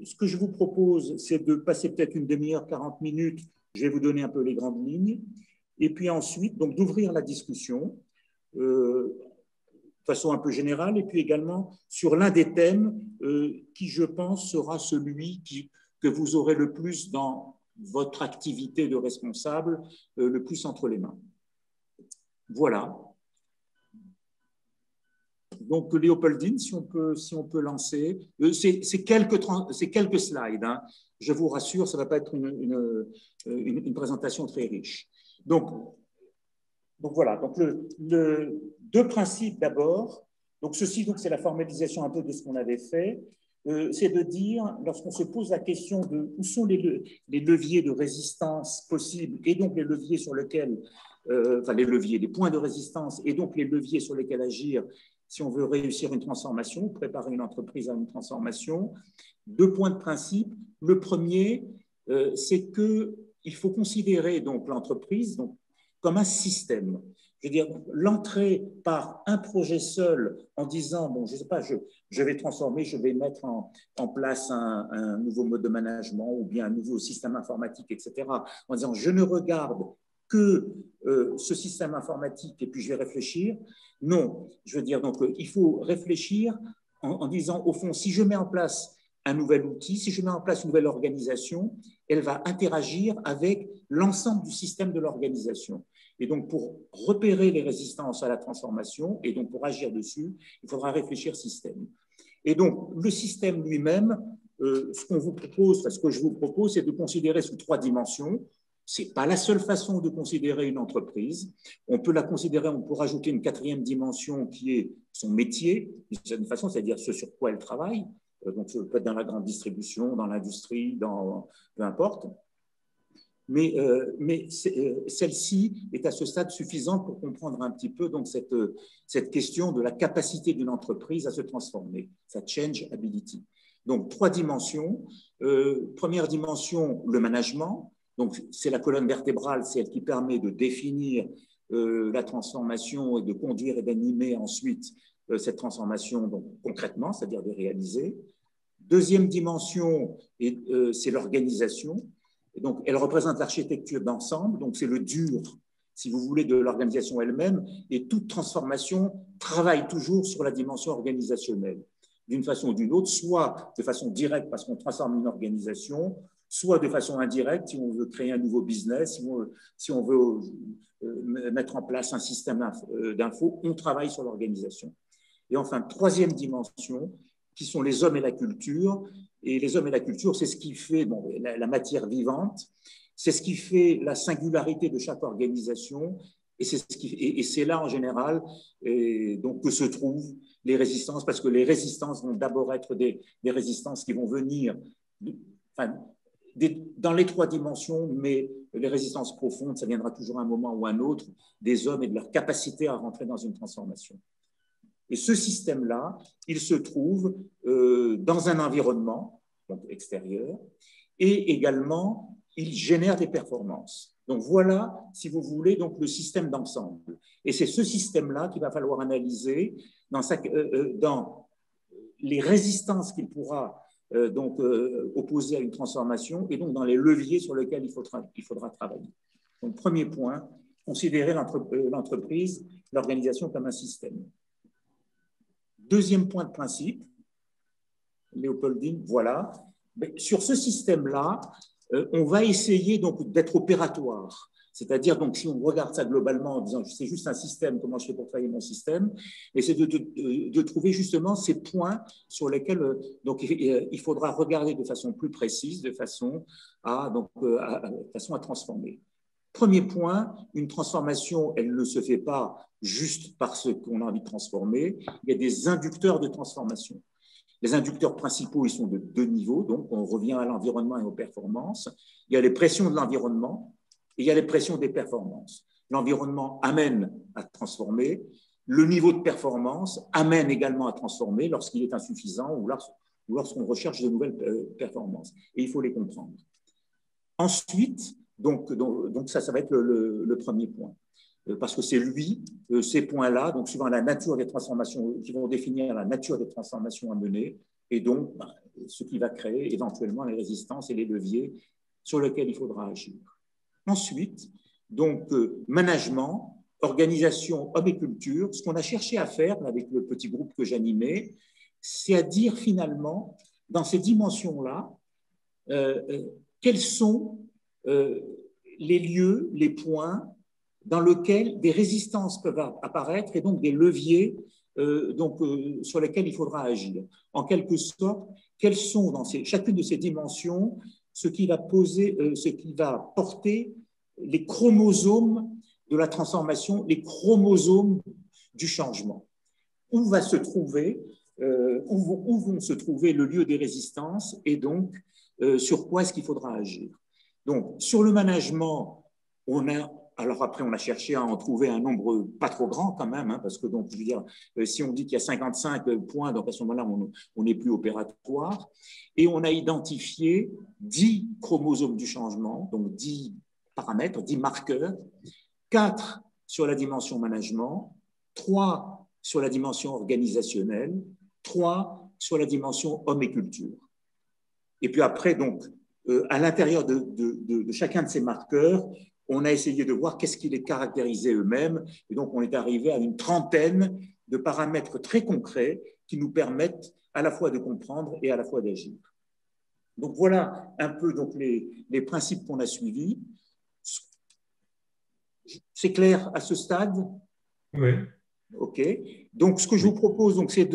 ce que je vous propose, c'est de passer peut-être une demi-heure, 40 minutes. Je vais vous donner un peu les grandes lignes. Et puis ensuite, donc, d'ouvrir la discussion de façon un peu générale, et puis également sur l'un des thèmes qui, je pense, sera celui que vous aurez le plus dans votre activité de responsable, le plus entre les mains. Voilà. Donc, Léopoldine, si on peut lancer. C'est quelques slides. Hein. Je vous rassure, ça ne va pas être une présentation très riche. Donc voilà. Donc, deux principes d'abord. Donc, ceci, c'est la formalisation un peu de ce qu'on avait fait. C'est de dire, lorsqu'on se pose la question de où sont les leviers de résistance possibles et donc les leviers sur lesquels, les points de résistance et donc les leviers sur lesquels agir si on veut réussir une transformation, préparer une entreprise à une transformation, deux points de principe. Le premier, c'est qu'il faut considérer donc l'entreprise comme un système. Je veux dire, l'entrée par un projet seul en disant, bon, je ne sais pas, je vais transformer, je vais mettre en place un nouveau mode de management ou bien un nouveau système informatique, etc., en disant, je ne regarde que ce système informatique et puis je vais réfléchir. Non, je veux dire, donc il faut réfléchir en disant, au fond, si je mets en place un nouvel outil, si je mets en place une nouvelle organisation, elle va interagir avec l'ensemble du système de l'organisation. Et donc, pour repérer les résistances à la transformation et donc pour agir dessus, il faudra réfléchir système. Et donc, le système lui-même, ce que je vous propose, c'est de considérer sous trois dimensions. Ce n'est pas la seule façon de considérer une entreprise. On peut la considérer, on peut rajouter une quatrième dimension qui est son métier, d'une certaine façon, c'est-à-dire ce sur quoi elle travaille. Donc, ça peut être dans la grande distribution, dans l'industrie, peu importe. Mais celle-ci est à ce stade suffisante pour comprendre un petit peu donc, cette question de la capacité d'une entreprise à se transformer, sa change ability. Donc, trois dimensions. Première dimension, le management. Donc, c'est la colonne vertébrale, c'est elle qui permet de définir la transformation et de conduire et d'animer ensuite cette transformation donc, concrètement, c'est-à-dire de réaliser. Deuxième dimension, c'est l'organisation. Donc, elle représente l'architecture d'ensemble, donc c'est le dur, si vous voulez, de l'organisation elle-même, et toute transformation travaille toujours sur la dimension organisationnelle, d'une façon ou d'une autre, soit de façon directe parce qu'on transforme une organisation, soit de façon indirecte si on veut créer un nouveau business, si on veut mettre en place un système d'info, on travaille sur l'organisation. Et enfin, troisième dimension, qui sont les hommes et la culture. Et les hommes et la culture, c'est ce qui fait la matière vivante, c'est ce qui fait la singularité de chaque organisation, et c'est là en général donc, que se trouvent les résistances, parce que les résistances vont d'abord être des résistances qui vont venir dans les trois dimensions, mais les résistances profondes, ça viendra toujours à un moment ou à un autre des hommes et de leur capacité à rentrer dans une transformation. Et ce système-là, il se trouve dans un environnement donc extérieur et également, il génère des performances. Donc voilà, si vous voulez, donc le système d'ensemble. Et c'est ce système-là qu'il va falloir analyser dans les résistances qu'il pourra opposer à une transformation et donc dans les leviers sur lesquels il faudra travailler. Donc premier point, considérer l'entreprise, l'organisation comme un système. Deuxième point de principe, Léopoldine, voilà. Mais sur ce système-là, on va essayer donc d'être opératoire. C'est-à-dire, donc, si on regarde ça globalement en disant c'est juste un système, comment je fais pour travailler mon système, et c'est de trouver justement ces points sur lesquels donc, il faudra regarder de façon plus précise, de façon à transformer. Premier point, une transformation, elle ne se fait pas juste parce qu'on a envie de transformer. Il y a des inducteurs de transformation. Les inducteurs principaux, ils sont de deux niveaux, donc on revient à l'environnement et aux performances. Il y a les pressions de l'environnement et il y a les pressions des performances. L'environnement amène à transformer, le niveau de performance amène également à transformer lorsqu'il est insuffisant ou lorsqu'on recherche de nouvelles performances. Et il faut les comprendre. Ensuite, donc ça va être le premier point. Parce que c'est ces points-là, donc suivant la nature des transformations, qui vont définir la nature des transformations à mener, et donc ce qui va créer éventuellement les résistances et les leviers sur lesquels il faudra agir. Ensuite, donc, management, organisation, hommes et culture. Ce qu'on a cherché à faire avec le petit groupe que j'animais, c'est à dire finalement, dans ces dimensions-là, quels sont les lieux, les points dans lesquels des résistances peuvent apparaître et donc des leviers sur lesquels il faudra agir. En quelque sorte, quelles sont dans chacune de ces dimensions ce qui va porter les chromosomes de la transformation, les chromosomes du changement. Où vont se trouver le lieu des résistances et donc sur quoi est-ce qu'il faudra agir. Donc, sur le management, alors après, on a cherché à en trouver un nombre pas trop grand quand même, hein, parce que donc, je veux dire, si on dit qu'il y a 55 points, donc à ce moment-là, on n'est plus opératoire. Et on a identifié 10 chromosomes du changement, donc 10 paramètres, 10 marqueurs, 4 sur la dimension management, 3 sur la dimension organisationnelle, 3 sur la dimension homme et culture. Et puis après, donc, à l'intérieur de chacun de ces marqueurs, on a essayé de voir qu'est-ce qui les caractérisait eux-mêmes. Et donc, on est arrivé à une trentaine de paramètres très concrets qui nous permettent à la fois de comprendre et à la fois d'agir. Donc, voilà un peu donc, les principes qu'on a suivis. C'est clair à ce stade? Oui. OK. Donc, ce que je vous propose, c'est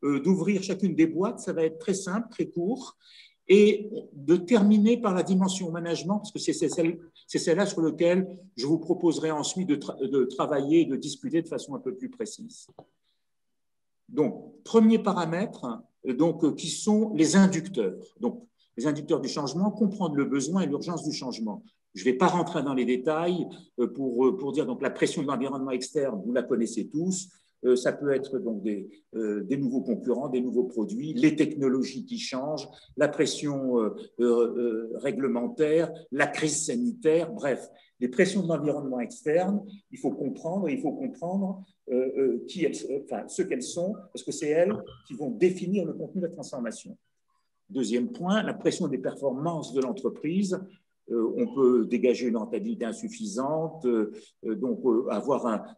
d'ouvrir chacune des boîtes. Ça va être très simple, très court. Et de terminer par la dimension management, parce que c'est celle-là sur laquelle je vous proposerai ensuite de travailler et de discuter de façon un peu plus précise. Donc, premier paramètre, qui sont les inducteurs. Donc, les inducteurs du changement, comprendre le besoin et l'urgence du changement. Je ne vais pas rentrer dans les détails pour dire donc la pression de l'environnement externe, vous la connaissez tous. Ça peut être donc des nouveaux concurrents, des nouveaux produits, les technologies qui changent, la pression réglementaire, la crise sanitaire, bref, les pressions de l'environnement externe, il faut comprendre ce qu'elles sont, parce que c'est elles qui vont définir le contenu de la transformation. Deuxième point, la pression des performances de l'entreprise. On peut dégager une rentabilité insuffisante, avoir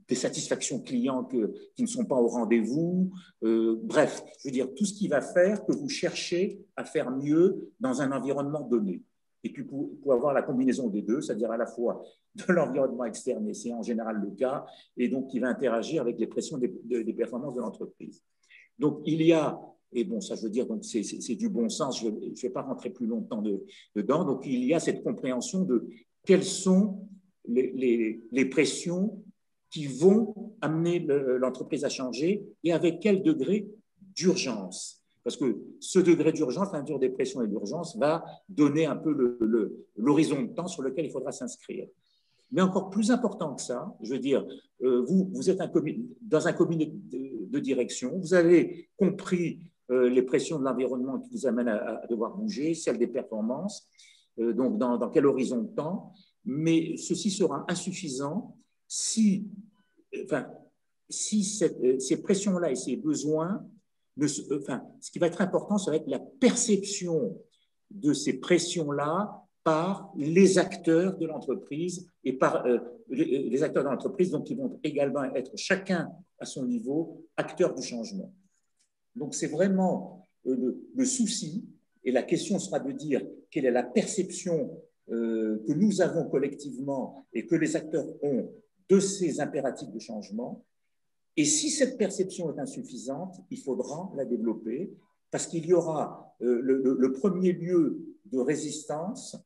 des satisfactions clients qui ne sont pas au rendez-vous. Bref, je veux dire, tout ce qui va faire que vous cherchez à faire mieux dans un environnement donné. Et puis, pour avoir la combinaison des deux, c'est-à-dire à la fois de l'environnement externe, et c'est en général le cas, et donc qui va interagir avec les pressions des performances de l'entreprise. Donc, il y a et bon, ça, je veux dire, donc c'est du bon sens. Je ne vais pas rentrer plus longtemps dedans. Donc, il y a cette compréhension de quelles sont les pressions qui vont amener l'entreprise à changer et avec quel degré d'urgence. Parce que ce degré d'urgence, la nature des pressions et d'urgence, va donner un peu l'horizon de temps sur lequel il faudra s'inscrire. Mais encore plus important que ça, je veux dire, vous êtes dans un comité de direction, vous avez compris les pressions de l'environnement qui vous amènent à devoir bouger, celles des performances, donc dans quel horizon de temps, mais ceci sera insuffisant si ces pressions-là et ces besoins, ce qui va être important, ça va être la perception de ces pressions-là par les acteurs de l'entreprise et par les acteurs de l'entreprise, donc qui vont également être chacun à son niveau acteurs du changement. Donc c'est vraiment le souci, et la question sera de dire quelle est la perception que nous avons collectivement et que les acteurs ont de ces impératifs de changement. Et si cette perception est insuffisante, il faudra la développer parce qu'il y aura le premier lieu de résistance,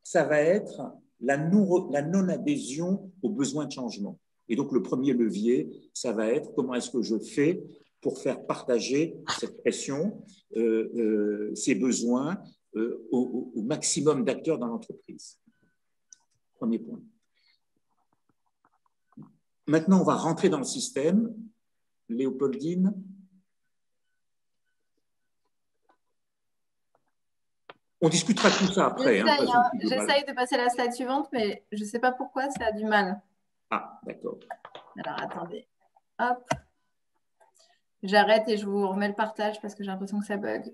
ça va être la non-adhésion aux besoins de changement. Et donc, le premier levier, ça va être comment est-ce que je fais pour faire partager cette pression, ces besoins au maximum d'acteurs dans l'entreprise. Premier point. Maintenant, on va rentrer dans le système. Léopoldine. On discutera tout ça après. J'essaye de passer à la slide suivante, mais je ne sais pas pourquoi ça a du mal. Ah, d'accord. Alors, attendez. Hop. J'arrête et je vous remets le partage parce que j'ai l'impression que ça bug.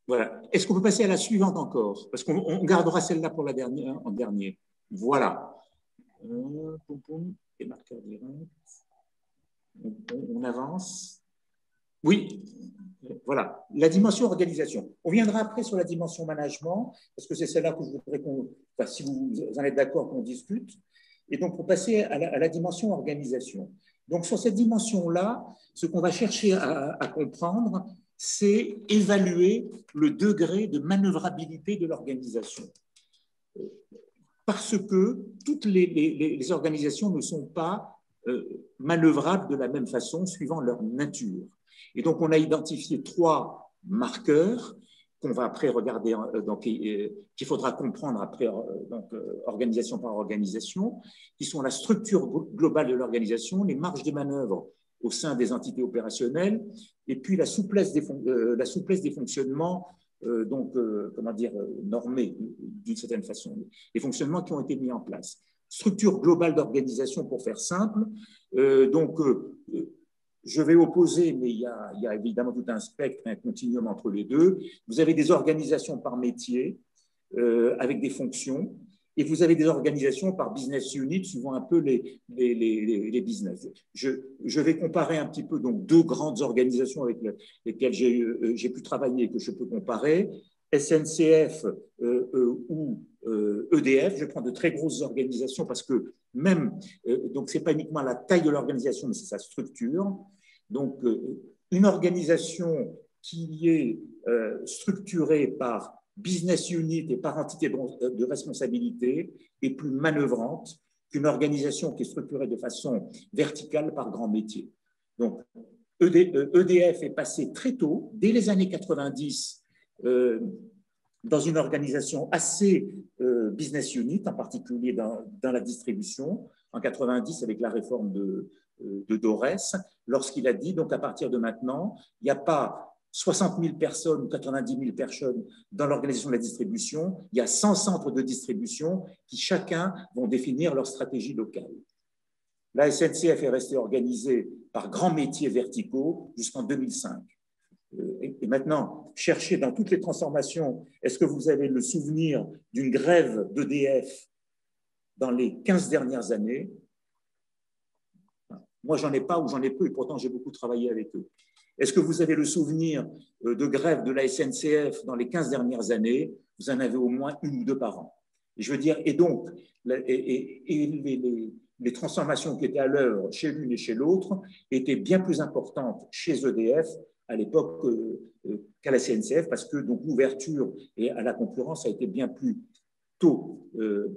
Voilà. Est-ce qu'on peut passer à la suivante encore? Parce qu'on gardera celle-là pour la dernière, en dernier. Voilà. Et marqueur direct. On avance. Oui, voilà. La dimension organisation. On viendra après sur la dimension management, parce que c'est celle-là que je voudrais qu'on, enfin, si vous en êtes d'accord, qu'on discute. Et donc, pour passer à la dimension organisation. Donc, sur cette dimension-là, ce qu'on va chercher à comprendre, c'est évaluer le degré de manœuvrabilité de l'organisation. Parce que toutes les organisations ne sont pas manœuvrables de la même façon suivant leur nature. Et donc, on a identifié 3 marqueurs qu'on va après regarder, qu'il faudra comprendre après, organisation par organisation, qui sont la structure globale de l'organisation, les marges de manœuvre au sein des entités opérationnelles, et puis la souplesse des fonctionnements, comment dire, normés d'une certaine façon, les fonctionnements qui ont été mis en place. Structure globale d'organisation, pour faire simple, je vais opposer, mais il y a évidemment tout un spectre, un continuum entre les deux. Vous avez des organisations par métier, avec des fonctions, et vous avez des organisations par business unit, suivant un peu les business. Je vais comparer un petit peu donc 2 grandes organisations avec lesquelles j'ai pu travailler et que je peux comparer, SNCF ou EDF. Je prends de très grosses organisations parce que même, donc c'est pas uniquement la taille de l'organisation, mais c'est sa structure. Donc, une organisation qui est structurée par business unit et par entité de responsabilité est plus manœuvrante qu'une organisation qui est structurée de façon verticale par grand métier. Donc, EDF est passé très tôt, dès les années 90, dans une organisation assez business unit, en particulier dans la distribution, en 90 avec la réforme de Dorès, lorsqu'il a dit, donc à partir de maintenant, il n'y a pas 60 000 personnes ou 90 000 personnes dans l'organisation de la distribution, il y a 100 centres de distribution qui chacun vont définir leur stratégie locale. La SNCF est restée organisée par grands métiers verticaux jusqu'en 2005. Et maintenant, cherchez dans toutes les transformations, est-ce que vous avez le souvenir d'une grève d'EDF dans les 15 dernières années? Moi, j'en ai pas ou j'en ai peu, et pourtant j'ai beaucoup travaillé avec eux. Est-ce que vous avez le souvenir de grève de la SNCF dans les 15 dernières années? Vous en avez au moins 1 ou 2 par an. Et je veux dire, et donc, les transformations qui étaient à l'œuvre chez l'une et chez l'autre étaient bien plus importantes chez EDF à l'époque qu'à la SNCF, parce que l'ouverture à la concurrence a été bien plus tôt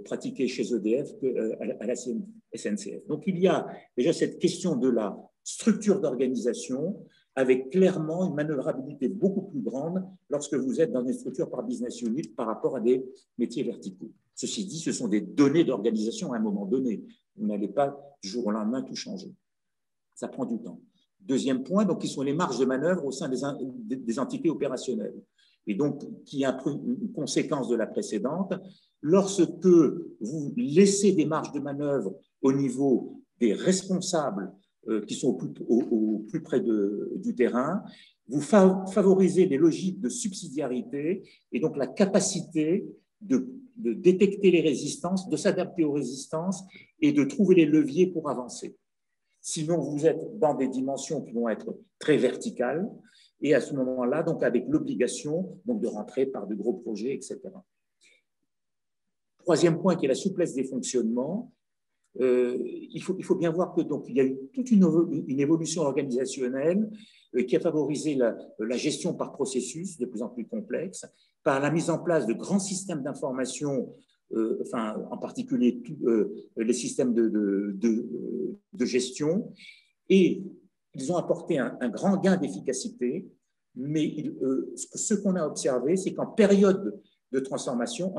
pratiquée chez EDF qu'à la SNCF. Donc, il y a déjà cette question de la structure d'organisation, avec clairement une manœuvrabilité beaucoup plus grande lorsque vous êtes dans une structure par business unit par rapport à des métiers verticaux. Ceci dit, ce sont des données d'organisation à un moment donné. Vous n'allez pas du jour au lendemain tout changer. Ça prend du temps. Deuxième point, donc, qui sont les marges de manœuvre au sein des entités opérationnelles. Et donc, qui est une conséquence de la précédente. Lorsque vous laissez des marges de manœuvre au niveau des responsables qui sont au plus près du terrain, vous favorisez les logiques de subsidiarité et donc la capacité de détecter les résistances, de s'adapter aux résistances et de trouver les leviers pour avancer. Sinon, vous êtes dans des dimensions qui vont être très verticales et à ce moment-là, donc avec l'obligation de rentrer par de gros projets, etc. Troisième point qui est la souplesse des fonctionnements. Il faut bien voir que donc il y a eu toute une évolution organisationnelle qui a favorisé la gestion par processus de plus en plus complexe, par la mise en place de grands systèmes d'information, en particulier les systèmes de gestion, et ils ont apporté un grand gain d'efficacité, mais ce qu'on a observé, c'est qu'en période de transformation,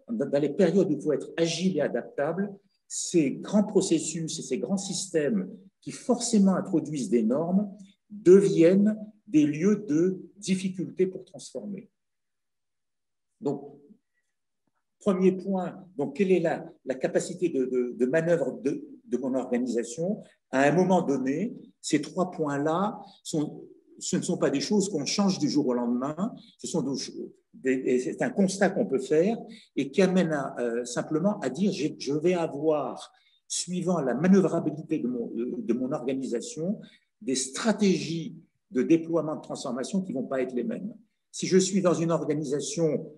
dans les périodes où il faut être agile et adaptable, ces grands processus et ces grands systèmes qui forcément introduisent des normes deviennent des lieux de difficulté pour transformer. Donc, premier point, donc quelle est la capacité de manœuvre de mon organisation? À un moment donné, ces 3 points-là, ce ne sont pas des choses qu'on change du jour au lendemain, c'est un constat qu'on peut faire et qui amène simplement à dire je vais avoir, suivant la manœuvrabilité de mon organisation, des stratégies de déploiement de transformation qui ne vont pas être les mêmes. Si je suis dans une organisation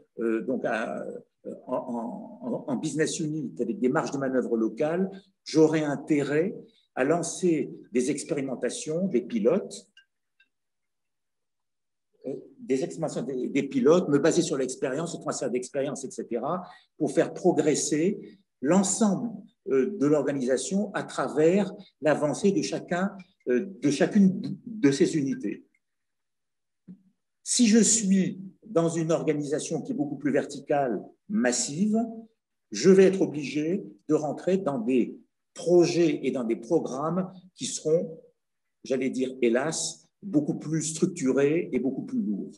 en business unit avec des marges de manœuvre locales, j'aurai intérêt à lancer des expérimentations, des pilotes, des pilotes, me baser sur l'expérience, le transfert d'expérience, etc., pour faire progresser l'ensemble de l'organisation à travers l'avancée de chacune de ces unités. Si je suis dans une organisation qui est beaucoup plus verticale, massive, je vais être obligé de rentrer dans des projets et dans des programmes qui seront, j'allais dire, hélas, beaucoup plus structurés et beaucoup plus lourds.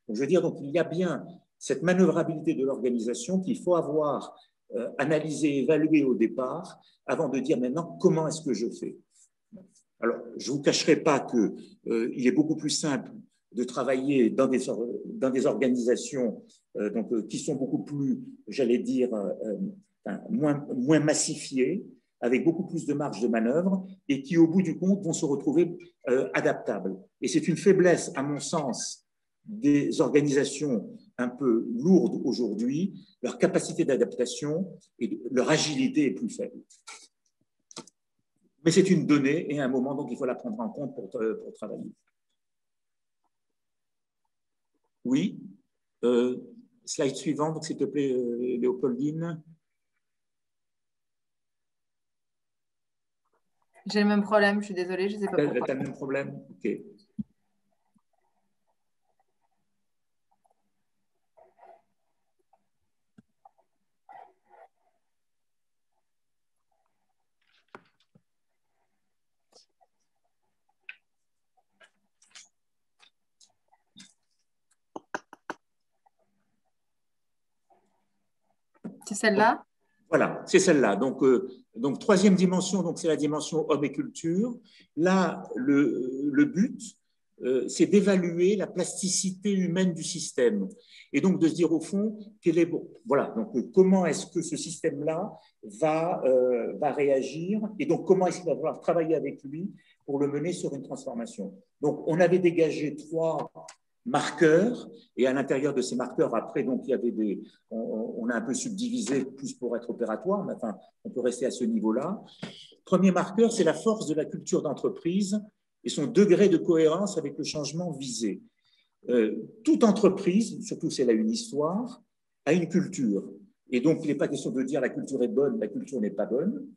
Donc, je veux dire, donc, il y a bien cette manœuvrabilité de l'organisation qu'il faut avoir analysée, évaluée au départ, avant de dire maintenant comment est-ce que je fais. Alors, je ne vous cacherai pas qu'il est beaucoup plus simple de travailler dans des organisations qui sont beaucoup plus, j'allais dire, moins massifiées, avec beaucoup plus de marge de manœuvre et qui, au bout du compte, vont se retrouver adaptables. Et c'est une faiblesse, à mon sens, des organisations un peu lourdes aujourd'hui, leur capacité d'adaptation et leur agilité est plus faible. Mais c'est une donnée et un moment, donc il faut la prendre en compte pour travailler. Oui. Slide suivant, donc s'il te plaît, Léopoldine. J'ai le même problème, je suis désolée, je ne sais pas pourquoi. Tu as le même problème? Ok. C'est celle-là? Voilà, c'est celle-là. Donc, troisième dimension, c'est la dimension homme et culture. Là, le but, c'est d'évaluer la plasticité humaine du système. Et donc de se dire au fond, voilà, donc comment est-ce que ce système-là va réagir et donc comment est-ce qu'il va falloir travailler avec lui pour le mener sur une transformation. Donc on avait dégagé 3 marqueurs, et à l'intérieur de ces marqueurs, après, donc, il y avait on a un peu subdivisé plus pour être opératoire, mais enfin, on peut rester à ce niveau-là. Premier marqueur, c'est la force de la culture d'entreprise et son degré de cohérence avec le changement visé. Toute entreprise, surtout si elle a une histoire, a une culture. Et donc, il n'est pas question de dire la culture est bonne, la culture n'est pas bonne,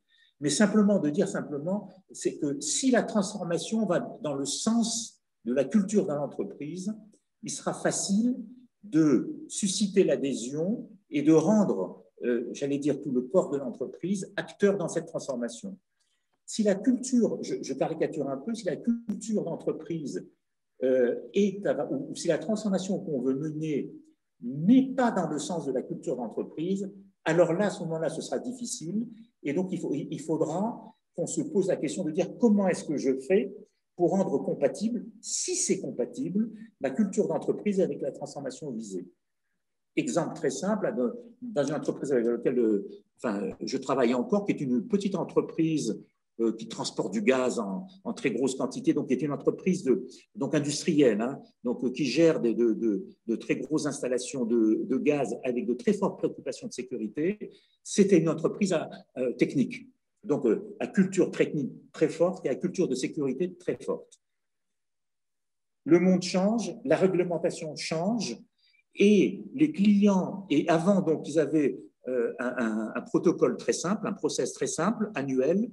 mais simplement de dire c'est que si la transformation va dans le sens de la culture dans l'entreprise, il sera facile de susciter l'adhésion et de rendre, j'allais dire, tout le corps de l'entreprise acteur dans cette transformation. Si la culture, je caricature un peu, si la culture d'entreprise ou si la transformation qu'on veut mener n'est pas dans le sens de la culture d'entreprise, alors là, à ce moment-là, ce sera difficile. Et donc, il faudra qu'on se pose la question de dire comment est-ce que je fais pour rendre compatible, si c'est compatible, ma culture d'entreprise avec la transformation visée. Exemple très simple, dans une entreprise avec laquelle je travaille encore, qui est une petite entreprise qui transporte du gaz en très grosse quantité, donc qui est une entreprise industrielle, hein, qui gère de très grosses installations de gaz avec de très fortes préoccupations de sécurité. C'était une entreprise technique, donc à culture technique très forte et à culture de sécurité très forte. Le monde change, la réglementation change, et les clients, et avant, donc, ils avaient un protocole très simple, un process très simple, annuel.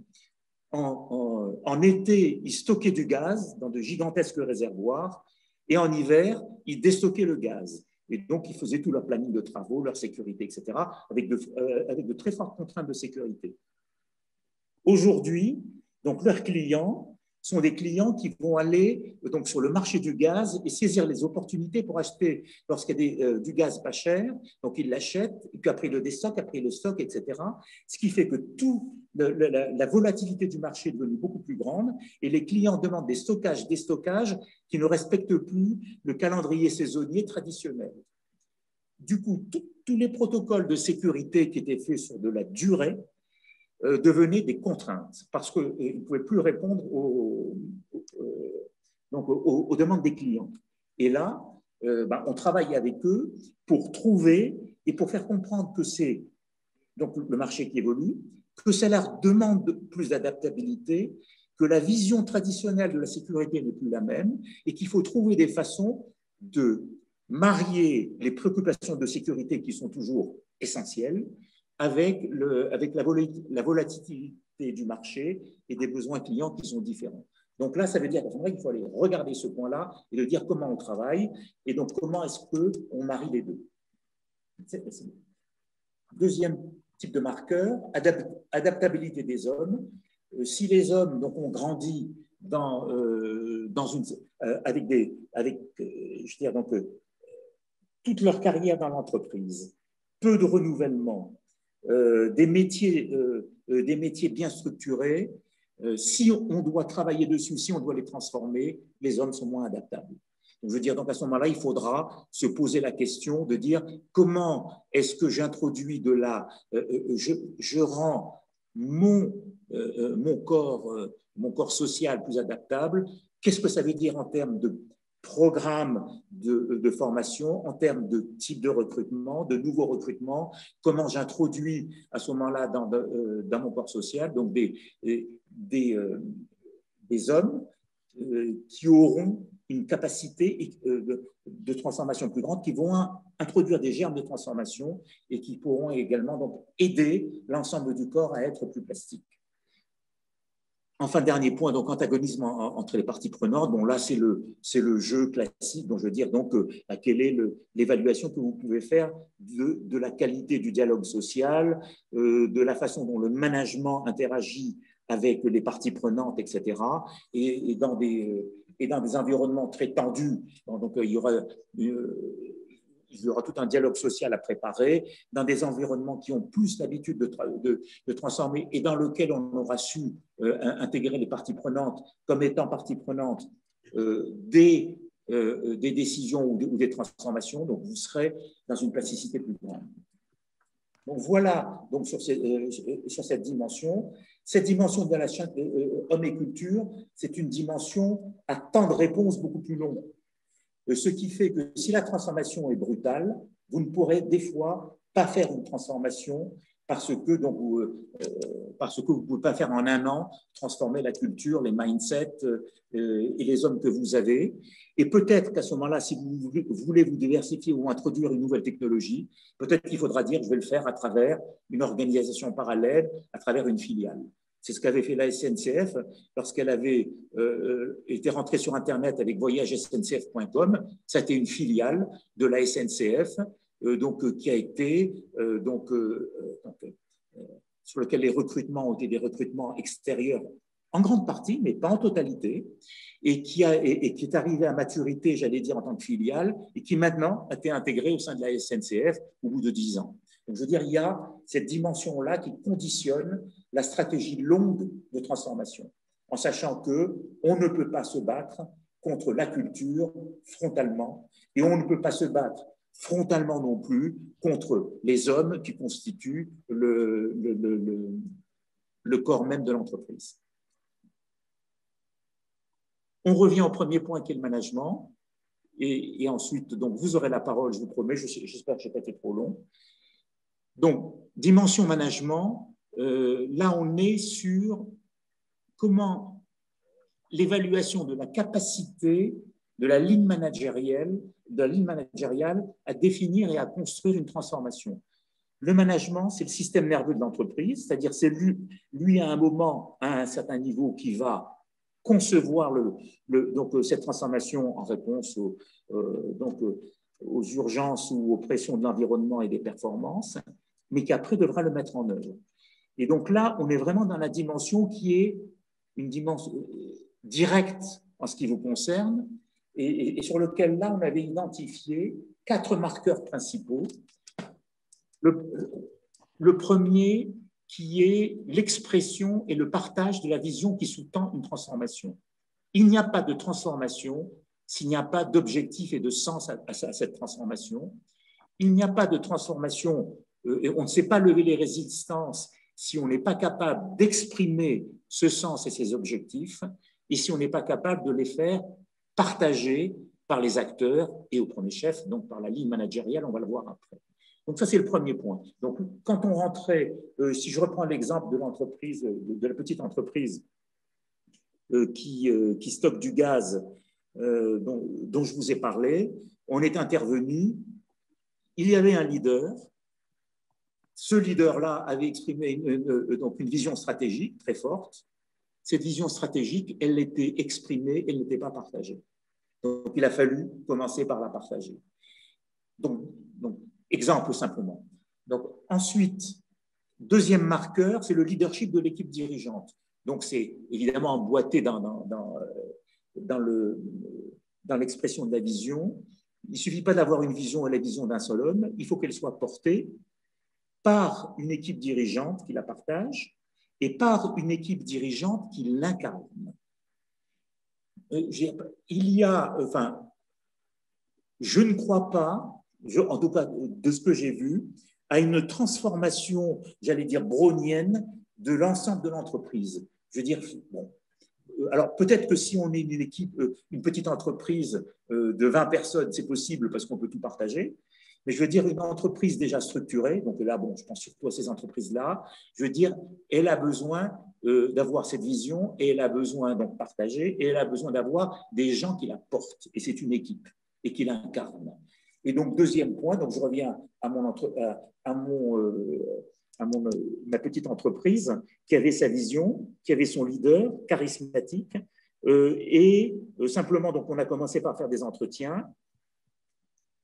En été, ils stockaient du gaz dans de gigantesques réservoirs, et en hiver, ils déstockaient le gaz. Et donc, ils faisaient tout leur planning de travaux, leur sécurité, etc., avec de très fortes contraintes de sécurité. Aujourd'hui, donc, leurs clients sont des clients qui vont aller donc, sur le marché du gaz et saisir les opportunités pour acheter lorsqu'il y a du gaz pas cher. Donc, ils l'achètent, et puis après, ils le déstockent, après, ils le stockent, etc. Ce qui fait que la volatilité du marché est devenue beaucoup plus grande et les clients demandent des stockages qui ne respectent plus le calendrier saisonnier traditionnel. Du coup, tous les protocoles de sécurité qui étaient faits sur de la durée devenaient des contraintes parce qu'ils ne pouvaient plus répondre aux demandes des clients. Et là, on travaille avec eux pour trouver et pour faire comprendre que c'est donc le marché qui évolue, que ça leur demande plus d'adaptabilité, que la vision traditionnelle de la sécurité n'est plus la même et qu'il faut trouver des façons de marier les préoccupations de sécurité qui sont toujours essentielles avec la volatilité du marché et des besoins clients qui sont différents. Donc là, ça veut dire qu'il faut aller regarder ce point-là et de dire comment on travaille et donc comment est-ce qu'on marie les deux. Deuxième type de marqueur, adaptabilité des hommes. Si les hommes donc, ont grandi avec toute leur carrière dans l'entreprise, peu de renouvellement, des métiers bien structurés, si on doit travailler dessus, si on doit les transformer, les hommes sont moins adaptables. Donc, je veux dire, donc à ce moment-là, il faudra se poser la question de dire comment est-ce que j'introduis je rends mon corps social plus adaptable. Qu'est-ce que ça veut dire en termes de programme de formation, en termes de type de recrutement, de nouveaux recrutements, comment j'introduis à ce moment-là dans mon corps social donc des hommes qui auront une capacité de transformation plus grande, qui vont introduire des germes de transformation et qui pourront également donc, aider l'ensemble du corps à être plus plastique. Enfin, dernier point, donc antagonisme entre les parties prenantes. Bon, là, c'est le jeu classique. Donc, je veux dire, donc, quelle est l'évaluation que vous pouvez faire de la qualité du dialogue social, de la façon dont le management interagit avec les parties prenantes, etc. Et dans des environnements très tendus. Donc, il y aura tout un dialogue social à préparer dans des environnements qui ont plus l'habitude de transformer et dans lequel on aura su intégrer les parties prenantes comme étant parties prenantes des décisions ou des transformations. Donc, vous serez dans une plasticité plus grande. Donc, voilà donc, sur cette dimension. Cette dimension de la chaîne homme et culture, c'est une dimension à temps de réponse beaucoup plus long. Ce qui fait que si la transformation est brutale, vous ne pourrez des fois pas faire une transformation parce que vous ne pouvez pas faire en un an, transformer la culture, les mindsets et les hommes que vous avez. Et peut-être qu'à ce moment-là, si vous voulez vous diversifier ou introduire une nouvelle technologie, peut-être qu'il faudra dire je vais le faire à travers une organisation parallèle, à travers une filiale. C'est ce qu'avait fait la SNCF lorsqu'elle avait été rentrée sur Internet avec voyagesncf.com. Ça a été une filiale de la SNCF qui a été sur lequel les recrutements ont été des recrutements extérieurs en grande partie, mais pas en totalité, et qui est arrivé à maturité, j'allais dire, en tant que filiale, et qui maintenant a été intégrée au sein de la SNCF au bout de 10 ans. Donc, je veux dire, il y a cette dimension-là qui conditionne la stratégie longue de transformation, en sachant qu'on ne peut pas se battre contre la culture frontalement, et on ne peut pas se battre frontalement non plus contre les hommes qui constituent le corps même de l'entreprise. On revient au premier point qui est le management, et ensuite, donc, vous aurez la parole, je vous promets, j'espère que je n'ai pas été trop long. Donc, dimension management, là, on est sur comment l'évaluation de la capacité de la ligne managériale à définir et à construire une transformation. Le management, c'est le système nerveux de l'entreprise, c'est-à-dire c'est lui à un moment, à un certain niveau, qui va concevoir donc, cette transformation en réponse aux urgences ou aux pressions de l'environnement et des performances, mais qui après devra le mettre en œuvre. Et donc là, on est vraiment dans la dimension qui est une dimension direct en ce qui vous concerne et sur lequel, là, on avait identifié 4 marqueurs principaux. Le premier, qui est l'expression et le partage de la vision qui sous-tend une transformation. Il n'y a pas de transformation s'il n'y a pas d'objectif et de sens à cette transformation. Il n'y a pas de transformation, et on ne sait pas lever les résistances si on n'est pas capable d'exprimer ce sens et ces objectifs, et si on n'est pas capable de les faire partager par les acteurs, et au premier chef, donc par la ligne managériale, on va le voir après. Donc ça, c'est le premier point. Donc quand on rentrait, si je reprends l'exemple de l'entreprise, de la petite entreprise qui stocke du gaz dont je vous ai parlé, on est intervenu, il y avait un leader. Ce leader-là avait exprimé donc une vision stratégique très forte. Cette vision stratégique, elle était exprimée, elle n'était pas partagée. Donc, il a fallu commencer par la partager. Donc exemple simplement. Donc, ensuite, deuxième marqueur, c'est le leadership de l'équipe dirigeante. Donc, c'est évidemment emboîté dans l'expression de la vision. Il ne suffit pas d'avoir une vision et la vision d'un seul homme, il faut qu'elle soit portée par une équipe dirigeante qui la partage et par une équipe dirigeante qui l'incarne. Je ne crois pas, en tout cas de ce que j'ai vu, à une transformation, j'allais dire brownienne, de l'ensemble de l'entreprise. Je veux dire, bon, alors peut-être que si on est une équipe, une petite entreprise de 20 personnes, c'est possible parce qu'on peut tout partager. Mais je veux dire, une entreprise déjà structurée, donc là, bon, je pense surtout à ces entreprises-là, je veux dire, elle a besoin d'avoir cette vision et elle a besoin donc partager et elle a besoin d'avoir des gens qui la portent. Et c'est une équipe et qui l'incarne. Et donc, deuxième point, donc je reviens à ma petite entreprise qui avait sa vision, qui avait son leader charismatique. Simplement, donc, on a commencé par faire des entretiens.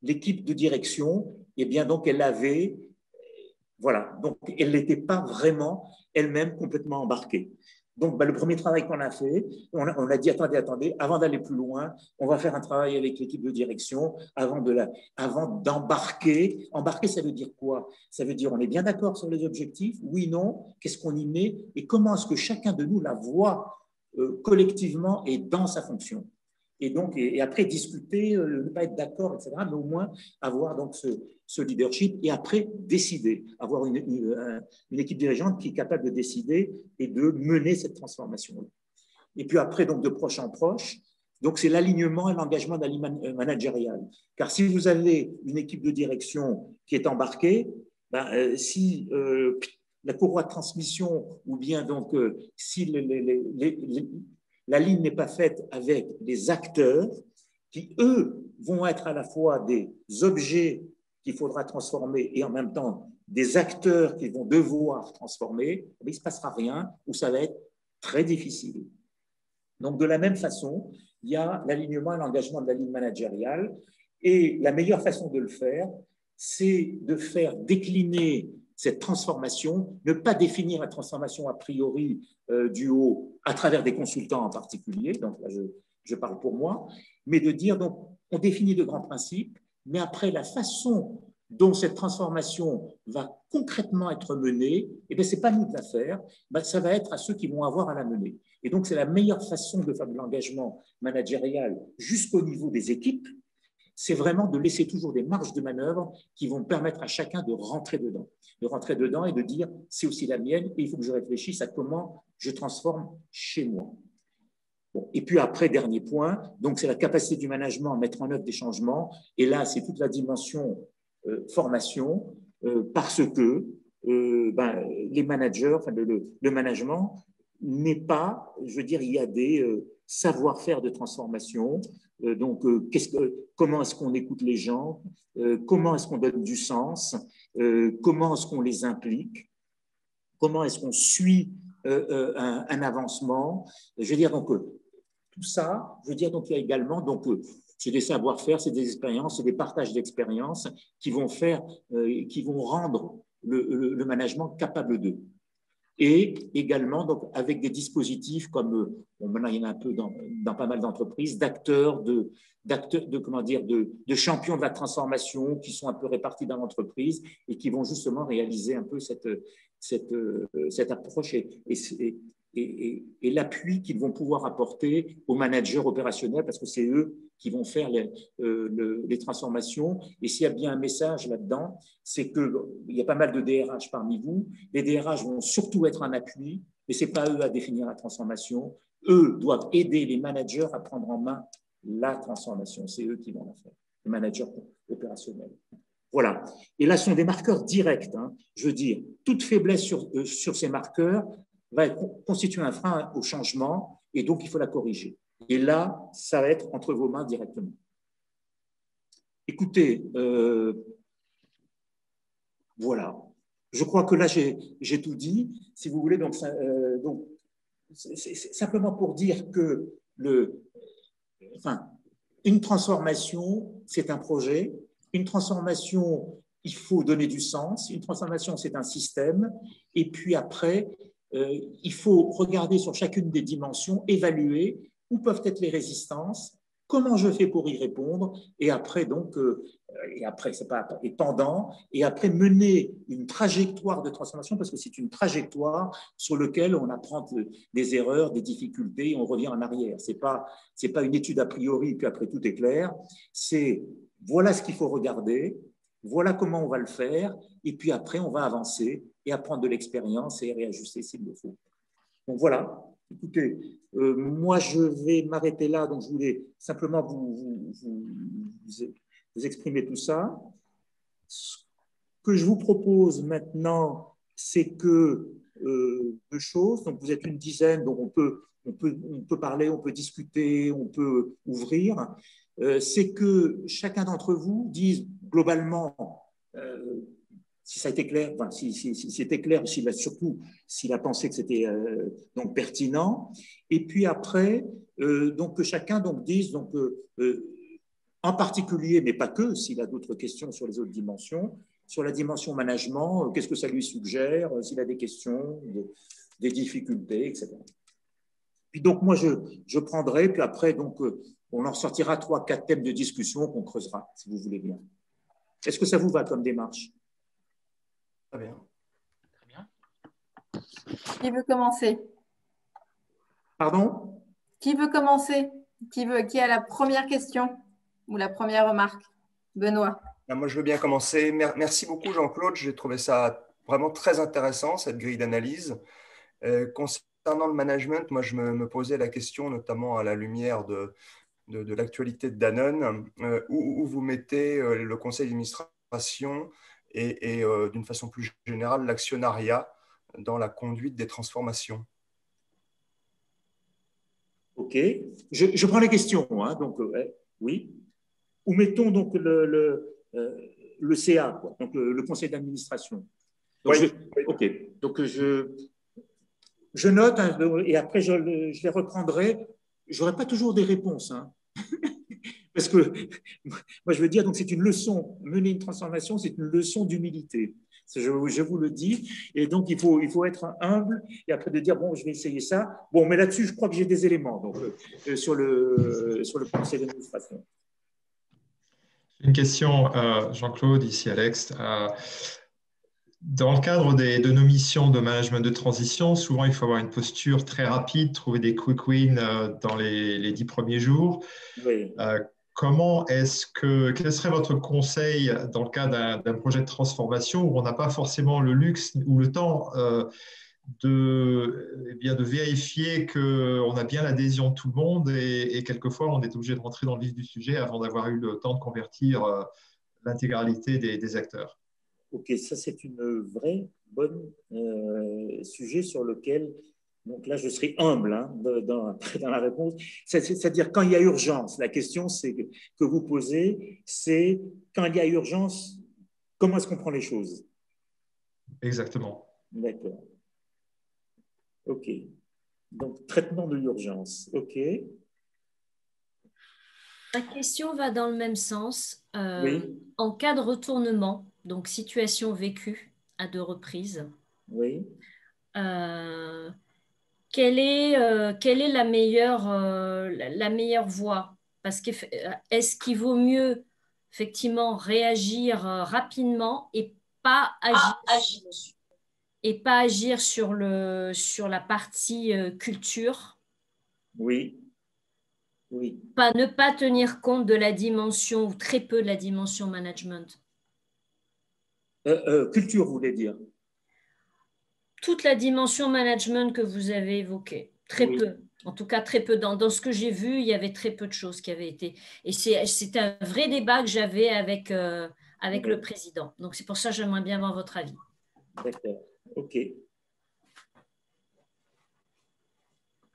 L'équipe de direction, eh bien, donc, elle avait, voilà, donc, elle n'était pas vraiment elle-même complètement embarquée. Donc, le premier travail qu'on a fait, on a dit, attendez, avant d'aller plus loin, on va faire un travail avec l'équipe de direction avant d'embarquer. Embarquer, ça veut dire quoi? Ça veut dire, on est bien d'accord sur les objectifs? Oui, non? Qu'est-ce qu'on y met? Et comment est-ce que chacun de nous la voit collectivement et dans sa fonction? Et donc, et après discuter, ne pas être d'accord, etc., mais au moins avoir donc ce leadership et après décider, avoir une équipe dirigeante qui est capable de décider et de mener cette transformation-là. Et puis après, donc de proche en proche, donc c'est l'alignement et l'engagement d'un managérial. Car si vous avez une équipe de direction qui est embarquée, si la courroie de transmission ou bien donc si la ligne n'est pas faite avec des acteurs qui, eux, vont être à la fois des objets qu'il faudra transformer et en même temps des acteurs qui vont devoir transformer, il ne se passera rien ou ça va être très difficile. Donc, de la même façon, il y a l'alignement et l'engagement de la ligne managériale. Et la meilleure façon de le faire, c'est de faire décliner cette transformation, ne pas définir la transformation a priori du haut à travers des consultants en particulier, donc là je parle pour moi, mais de dire, donc, on définit de grands principes, mais après la façon dont cette transformation va concrètement être menée, eh ce n'est pas nous de la faire, ça va être à ceux qui vont avoir à la mener. Et donc, c'est la meilleure façon de faire de l'engagement managérial jusqu'au niveau des équipes, c'est vraiment de laisser toujours des marges de manœuvre qui vont permettre à chacun de rentrer dedans et de dire c'est aussi la mienne et il faut que je réfléchisse à comment je transforme chez moi. Bon, et puis après, dernier point, donc c'est la capacité du management à mettre en œuvre des changements et là, c'est toute la dimension formation parce que les managers, enfin, le management n'est pas, je veux dire, il y a des savoir-faire de transformation. Comment est-ce qu'on écoute les gens? Comment est-ce qu'on donne du sens? Comment est-ce qu'on les implique? Comment est-ce qu'on suit un avancement? Je veux dire, donc, tout ça, je veux dire, donc, il y a également, donc, c'est des savoir-faire, c'est des expériences, c'est des partages d'expériences qui vont rendre le management capable d'eux. et également donc, avec des dispositifs comme, bon, maintenant il y en a un peu dans pas mal d'entreprises, comment dire, de champions de la transformation qui sont un peu répartis dans l'entreprise et qui vont justement réaliser un peu cette approche et l'appui qu'ils vont pouvoir apporter aux managers opérationnels parce que c'est eux qui vont faire les transformations. Et s'il y a bien un message là-dedans, c'est qu'il y a pas mal de DRH parmi vous. Les DRH vont surtout être un appui, mais ce n'est pas eux à définir la transformation. Eux doivent aider les managers à prendre en main la transformation. C'est eux qui vont la faire, les managers opérationnels. Voilà. Et là, ce sont des marqueurs directs. Hein. Je veux dire, toute faiblesse sur ces marqueurs va constituer un frein au changement et donc il faut la corriger. Et là, ça va être entre vos mains directement. Écoutez, voilà. Je crois que là, j'ai tout dit. Si vous voulez, donc c'est simplement pour dire que une transformation, c'est un projet. Une transformation, il faut donner du sens. Une transformation, c'est un système. Et puis après, il faut regarder sur chacune des dimensions, évaluer où peuvent être les résistances, comment je fais pour y répondre, et après, donc, c'est pas pendant, et après mener une trajectoire de transformation, parce que c'est une trajectoire sur laquelle on apprend des erreurs, des difficultés, et on revient en arrière. C'est pas une étude a priori, puis après tout est clair. C'est voilà ce qu'il faut regarder, voilà comment on va le faire, et puis après, on va avancer et apprendre de l'expérience et réajuster s'il le faut. Donc voilà, écoutez, moi je vais m'arrêter là, donc je voulais simplement vous exprimer tout ça. Ce que je vous propose maintenant, c'est que deux choses, donc vous êtes une dizaine, donc on peut parler, on peut discuter, on peut ouvrir, c'est que chacun d'entre vous dise globalement si ça a été clair, enfin, si c'était clair, surtout s'il a pensé que c'était donc pertinent. Et puis après, donc que chacun donc dise donc en particulier, mais pas que, s'il a d'autres questions sur les autres dimensions, sur la dimension management, qu'est-ce que ça lui suggère, s'il a des questions, des difficultés, etc. Puis donc moi je prendrai, puis après donc on en sortira 3-4 thèmes de discussion qu'on creusera, si vous voulez bien. Est-ce que ça vous va comme démarche? Très bien. Très bien. Qui veut commencer? Pardon? Qui veut commencer? Qui a la première question ou la première remarque? Benoît. Moi, je veux bien commencer. Merci beaucoup, Jean-Claude. J'ai trouvé ça vraiment très intéressant, cette grille d'analyse. Concernant le management, moi, je me posais la question, notamment à la lumière de l'actualité de Danone, où vous mettez le conseil d'administration et d'une façon plus générale, l'actionnariat dans la conduite des transformations. OK. Je prends les questions. Hein, donc, oui. Où mettons donc le CA, quoi, donc le conseil d'administration. Oui. OK. Donc, je note hein, et après, je les reprendrai. Je n'aurai pas toujours des réponses. Hein. Parce que, moi, je veux dire, donc c'est une leçon. Mener une transformation, c'est une leçon d'humilité. Je vous le dis. Et donc, il faut être humble et après de dire, bon, je vais essayer ça. Bon, mais là-dessus, je crois que j'ai des éléments donc, sur le conseil d'administration. Une question, Jean-Claude, ici Alex. Dans le cadre de nos missions de management de transition, souvent il faut avoir une posture très rapide, trouver des quick wins dans les 10 premiers jours. Oui. Quel serait votre conseil dans le cas d'un projet de transformation où on n'a pas forcément le luxe ou le temps de vérifier qu'on a bien l'adhésion de tout le monde et quelquefois on est obligé de rentrer dans le vif du sujet avant d'avoir eu le temps de convertir l'intégralité des acteurs? Ok, ça c'est une vraie bonne sujet sur lequel, donc là je serai humble hein, dans la réponse, c'est-à-dire quand il y a urgence, la question que vous posez, c'est quand il y a urgence, comment est-ce qu'on prend les choses? Exactement. D'accord. Ok. Donc traitement de l'urgence. Ok. Ma question va dans le même sens. Oui. En cas de retournement, donc situation vécue à 2 reprises, Oui. quelle est la meilleure voie? Parce que est-ce qu'il vaut mieux effectivement réagir rapidement et pas agir sur la partie culture, Oui, oui. ne pas tenir compte de la dimension ou très peu de la dimension management? Culture, vous voulez dire? Toute la dimension management que vous avez évoquée, très Oui. peu. En tout cas, très peu. Dans ce que j'ai vu, il y avait très peu de choses qui avaient été. Et c'est un vrai débat que j'avais avec le président. Donc, c'est pour ça que j'aimerais bien avoir votre avis. D'accord. OK.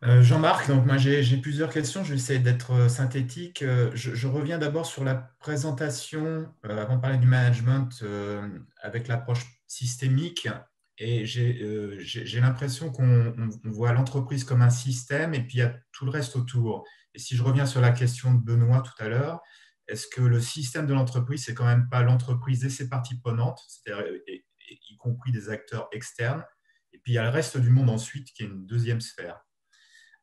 Jean-Marc, donc moi j'ai plusieurs questions, je vais essayer d'être synthétique. Je reviens d'abord sur la présentation, avant de parler du management, avec l'approche systémique. Et j'ai l'impression qu'on voit l'entreprise comme un système et puis il y a tout le reste autour. Et si je reviens sur la question de Benoît tout à l'heure, est-ce que le système de l'entreprise, c'est quand même pas l'entreprise et ses parties prenantes, c'est-à-dire y compris des acteurs externes, et puis il y a le reste du monde ensuite qui est une deuxième sphère.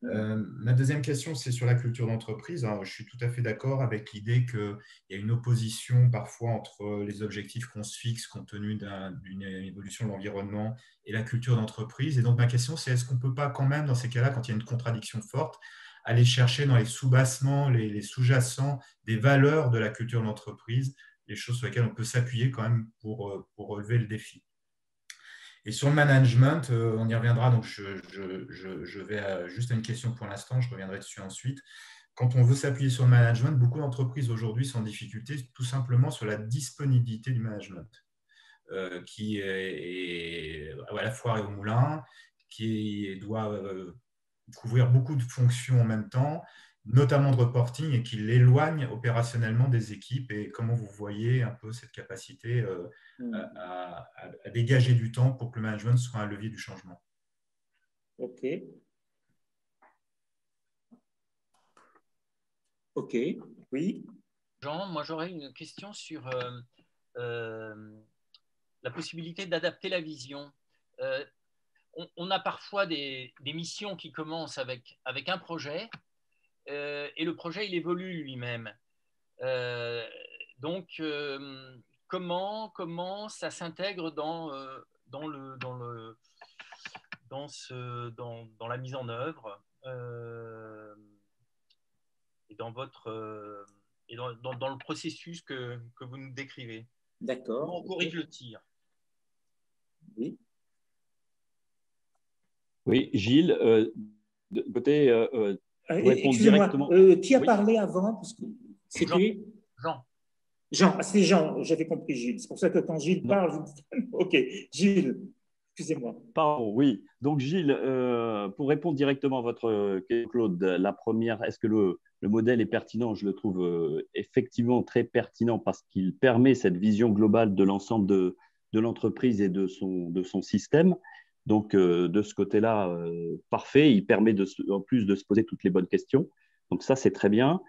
Ma deuxième question, c'est sur la culture d'entreprise. Alors, je suis tout à fait d'accord avec l'idée qu'il y a une opposition parfois entre les objectifs qu'on se fixe compte tenu d'une évolution de l'environnement et la culture d'entreprise. Et donc, ma question, c'est est-ce qu'on ne peut pas quand même, dans ces cas-là, quand il y a une contradiction forte, aller chercher dans les sous-bassements, les sous-jacents des valeurs de la culture d'entreprise, les choses sur lesquelles on peut s'appuyer quand même pour relever le défi. Et sur le management, on y reviendra, donc je vais juste à une question pour l'instant, je reviendrai dessus ensuite. Quand on veut s'appuyer sur le management, beaucoup d'entreprises aujourd'hui sont en difficulté tout simplement sur la disponibilité du management, qui est à la foire et au moulin, qui doit couvrir beaucoup de fonctions en même temps, notamment de reporting, et qui l'éloigne opérationnellement des équipes. Et comment vous voyez un peu cette capacité à dégager du temps pour que le management soit un levier du changement? OK. OK, oui. Jean, moi j'aurais une question sur la possibilité d'adapter la vision. On a parfois des missions qui commencent avec un projet et le projet il évolue lui-même. Donc, comment ça s'intègre dans la mise en œuvre et dans le processus que vous nous décrivez? D'accord. Comment on corrige le tir? Oui. Oui, Gilles, de côté, répondre directement. Qui a parlé avant? Parce que c'était Jean. Jean, c'est Jean, j'avais compris Gilles. C'est pour ça que quand Gilles parle, je dis OK, Gilles, excusez-moi. Pardon, oui. Donc Gilles, pour répondre directement à votre question, Claude, la première, est-ce que le modèle est pertinent? Je le trouve effectivement très pertinent parce qu'il permet cette vision globale de l'ensemble de l'entreprise et de son système. Donc, de ce côté-là, parfait. Il permet en plus de se poser toutes les bonnes questions. Donc, ça, c'est très bien.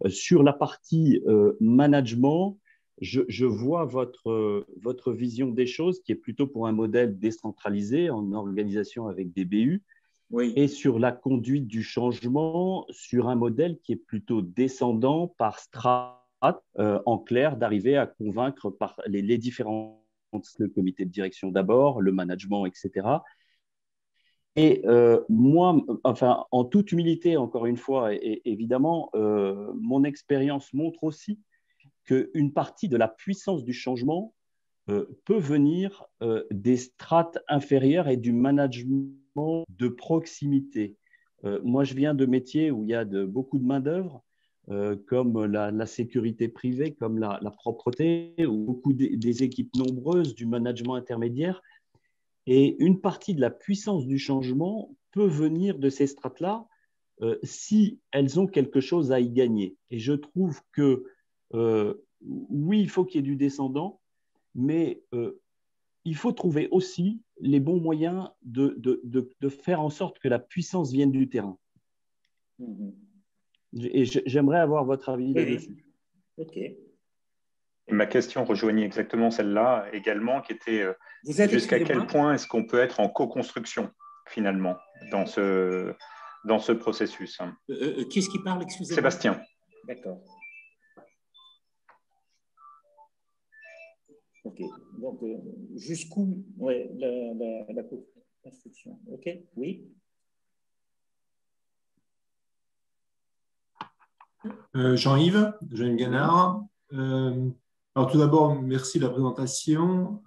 Sur la partie management, je vois votre vision des choses qui est plutôt pour un modèle décentralisé en organisation avec des BU. Oui. Et sur la conduite du changement, sur un modèle qui est plutôt descendant par strate, en clair, d'arriver à convaincre par les différents, le comité de direction d'abord, le management, etc. Et moi, enfin, en toute humilité, encore une fois, et évidemment, mon expérience montre aussi qu'une partie de la puissance du changement peut venir des strates inférieures et du management de proximité. Moi, je viens de métiers où il y a beaucoup de main-d'œuvre, comme la sécurité privée, comme la propreté, ou beaucoup des équipes nombreuses, du management intermédiaire. Et une partie de la puissance du changement peut venir de ces strates-là si elles ont quelque chose à y gagner. Et je trouve que, oui, il faut qu'il y ait du descendant, mais il faut trouver aussi les bons moyens de faire en sorte que la puissance vienne du terrain. Et j'aimerais avoir votre avis là-dessus. OK. Et ma question rejoignait exactement celle-là également, qui était jusqu'à quel point est-ce qu'on peut être en co-construction finalement, dans ce processus. Qui est-ce qui parle, excusez-moi? Sébastien. D'accord. OK. Donc, jusqu'où la construction? OK, oui. Jean-Yves Ganard. Alors tout d'abord, merci de la présentation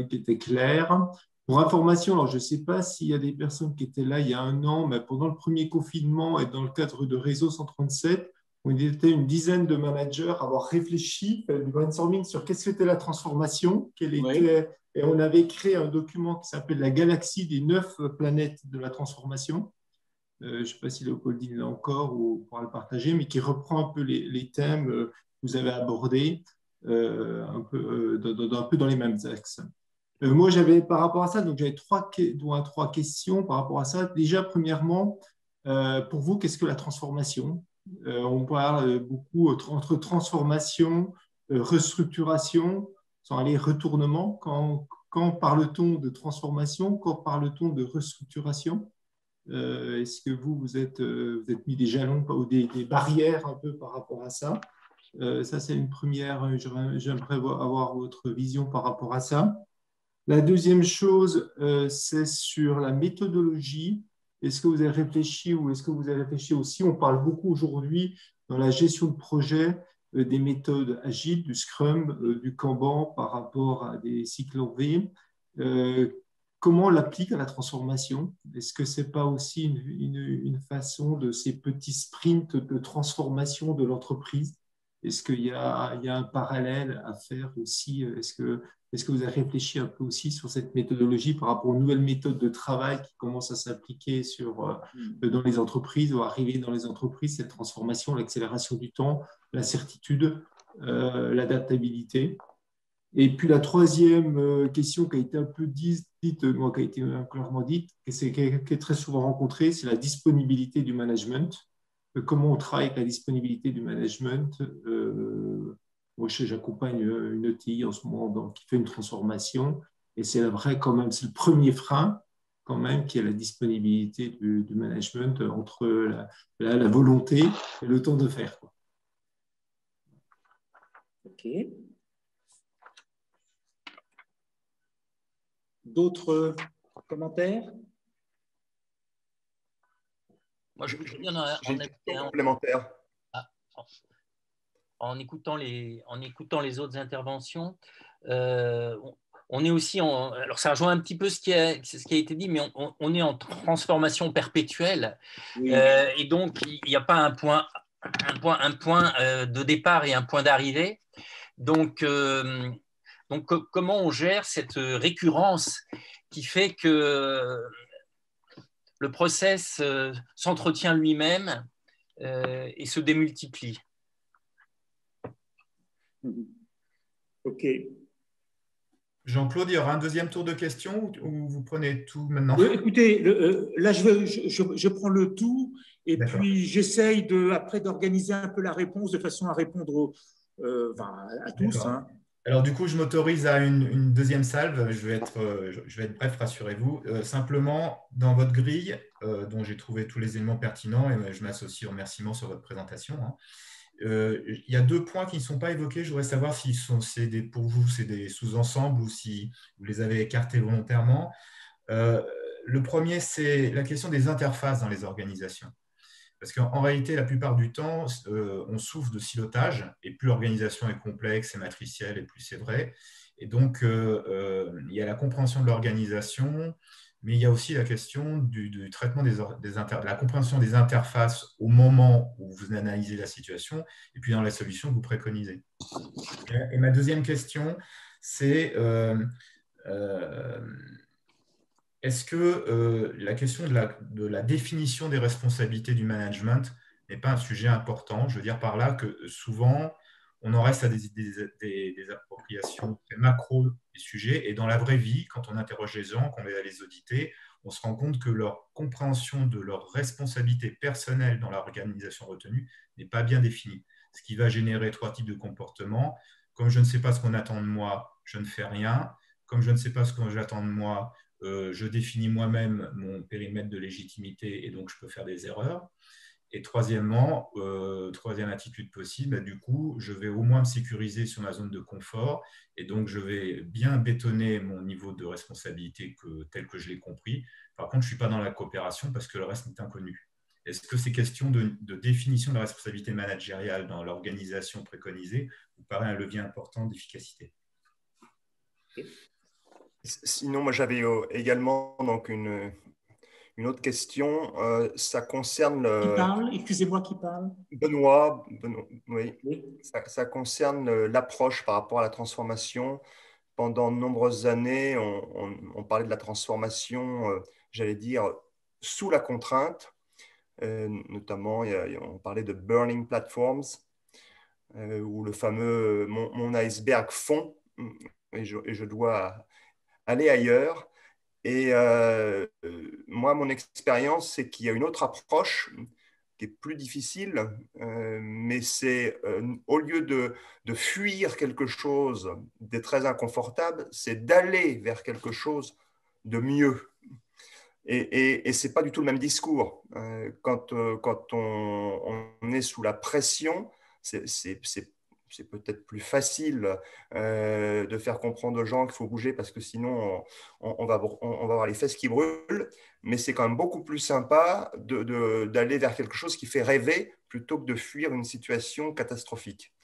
qui était claire. Pour information, alors je ne sais pas s'il y a des personnes qui étaient là il y a un an, mais pendant le premier confinement et dans le cadre de Réseau 137, on était une dizaine de managers à avoir réfléchi, fait du brainstorming sur qu'est-ce qu'était la transformation, et on avait créé un document qui s'appelle la galaxie des 9 planètes de la transformation. Je ne sais pas si Léopoldine est là encore ou pourra le partager, mais qui reprend un peu les thèmes que vous avez abordés, un peu dans les mêmes axes. Moi, j'avais par rapport à ça, donc j'avais trois questions par rapport à ça. Déjà, premièrement, pour vous, qu'est-ce que la transformation? On parle beaucoup entre transformation, restructuration, sans aller retournement. Quand parle-t-on de transformation? Quand parle-t-on de restructuration? Est-ce que vous êtes mis des jalons ou des barrières un peu par rapport à ça? Ça, c'est une première. J'aimerais avoir votre vision par rapport à ça. La deuxième chose, c'est sur la méthodologie. Est-ce que vous avez réfléchi ou est-ce que vous avez réfléchi aussi? On parle beaucoup aujourd'hui dans la gestion de projet des méthodes agiles, du Scrum, du Kanban par rapport à des cycles en V. Comment on l'applique à la transformation? Est-ce que ce n'est pas aussi une façon de ces petits sprints de transformation de l'entreprise? Est-ce qu'il y a un parallèle à faire aussi? Est-ce que vous avez réfléchi un peu aussi sur cette méthodologie par rapport aux nouvelles méthodes de travail qui commencent à s'appliquer dans les entreprises ou arriver dans les entreprises, cette transformation, l'accélération du temps, la certitude, l'adaptabilité? Et puis la troisième question qui a été un peu dite, qui a été clairement dite, qui est très souvent rencontrée, c'est la disponibilité du management. Comment on travaille avec la disponibilité du management? Moi, j'accompagne une ETI en ce moment qui fait une transformation, et c'est vrai quand même, c'est le premier frein quand même qui est la disponibilité du management entre la volonté et le temps de faire. OK. D'autres commentaires? Moi, je viens en complémentaire. En écoutant les autres interventions, on est aussi alors ça rejoint un petit peu ce qui a été dit, mais on est en transformation perpétuelle. Oui. Et donc il n'y a pas un point de départ et un point d'arrivée. Donc comment on gère cette récurrence qui fait que le process s'entretient lui-même et se démultiplie? OK. Jean-Claude, il y aura un deuxième tour de questions ou vous prenez tout maintenant? Écoutez, là, je prends le tout et puis j'essaye après d'organiser un peu la réponse de façon à répondre à tous. Hein. Alors, du coup, je m'autorise à une deuxième salve. Je vais être bref, rassurez-vous. Simplement, dans votre grille, dont j'ai trouvé tous les éléments pertinents, et je m'associe aux remerciements sur votre présentation, hein, il y a 2 points qui ne sont pas évoqués. Je voudrais savoir si pour vous, c'est des sous-ensembles ou si vous les avez écartés volontairement. Le premier, c'est la question des interfaces dans les organisations. Parce qu'en réalité, la plupart du temps, on souffre de silotage, et plus l'organisation est complexe et matricielle, et plus c'est vrai. Et donc, il y a la compréhension de l'organisation, mais il y a aussi la question du traitement de la compréhension des interfaces au moment où vous analysez la situation, et puis dans la solution que vous préconisez. Et ma deuxième question, c'est est-ce que la question de la définition des responsabilités du management n'est pas un sujet important? Je veux dire par là que souvent, on en reste à des appropriations très macro des sujets. Et dans la vraie vie, quand on interroge les gens, quand on va les auditer, on se rend compte que leur compréhension de leur responsabilité personnelle dans l'organisation retenue n'est pas bien définie. Ce qui va générer 3 types de comportements. Comme je ne sais pas ce qu'on attend de moi, je ne fais rien. comme je ne sais pas ce que j'attends de moi, je définis moi-même mon périmètre de légitimité et donc je peux faire des erreurs. Et troisièmement, troisième attitude possible, du coup, je vais au moins me sécuriser sur ma zone de confort et donc je vais bien bétonner mon niveau de responsabilité tel que je l'ai compris. Par contre, je ne suis pas dans la coopération parce que le reste est inconnu. Est-ce que ces questions de définition de la responsabilité managériale dans l'organisation préconisée vous paraît un levier important d'efficacité? Sinon, moi j'avais également donc une autre question. Ça concerne… Qui parle? Excusez-moi, qui parle? Benoît, oui. Oui. Ça concerne l'approche par rapport à la transformation. Pendant de nombreuses années, on parlait de la transformation, j'allais dire, sous la contrainte. Notamment, on parlait de burning platforms, où le fameux mon iceberg fond et je dois aller ailleurs. Et moi, mon expérience, c'est qu'il y a une autre approche qui est plus difficile, mais c'est au lieu de fuir quelque chose de très inconfortable, c'est d'aller vers quelque chose de mieux. Et ce n'est pas du tout le même discours. Quand on est sous la pression, c'est peut-être plus facile de faire comprendre aux gens qu'il faut bouger parce que sinon, on va avoir les fesses qui brûlent. Mais c'est quand même beaucoup plus sympa d'aller vers quelque chose qui fait rêver plutôt que de fuir une situation catastrophique.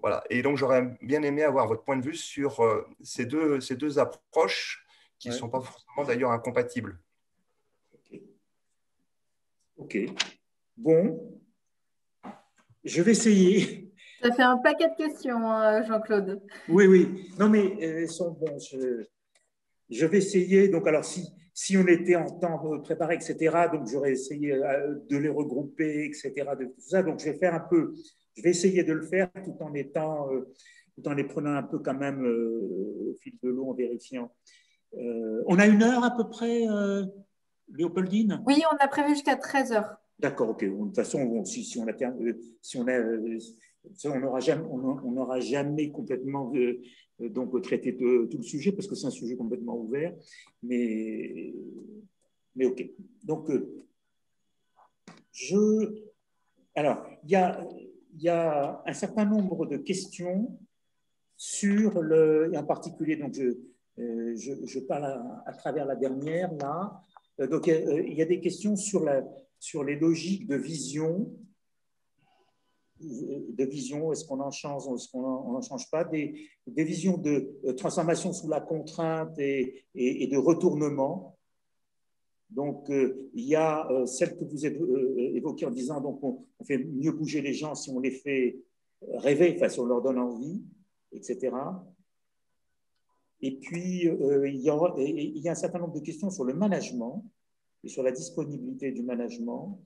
Voilà. Et donc, j'aurais bien aimé avoir votre point de vue sur ces deux approches qui ne sont pas forcément d'ailleurs incompatibles. Ok. Bon, je vais essayer. Ça fait un paquet de questions, Jean-Claude. Oui. Non, mais elles sont bonnes. Je vais essayer. Donc, alors, si on était en temps préparé, etc., donc j'aurais essayé de les regrouper, etc., de tout ça. Donc, je vais essayer de le faire tout en les prenant un peu quand même au fil de l'eau, en vérifiant. On a 1 heure à peu près, Léopoldine? Oui, on a prévu jusqu'à 13 h. D'accord, ok. De toute façon, on n'aura jamais complètement donc traité tout le sujet parce que c'est un sujet complètement ouvert. Mais ok. Donc, alors, il y a un certain nombre de questions et en particulier, donc je parle à travers la dernière là. Donc, il y a des questions sur les logiques de vision. Est-ce qu'on en change, est-ce qu'on n'en change pas, des visions de transformation sous la contrainte et de retournement. Donc, il y a celle que vous évoquez en disant donc on fait mieux bouger les gens si on les fait rêver, enfin, si on leur donne envie, etc. Et puis, il y a un certain nombre de questions sur le management et sur la disponibilité du management,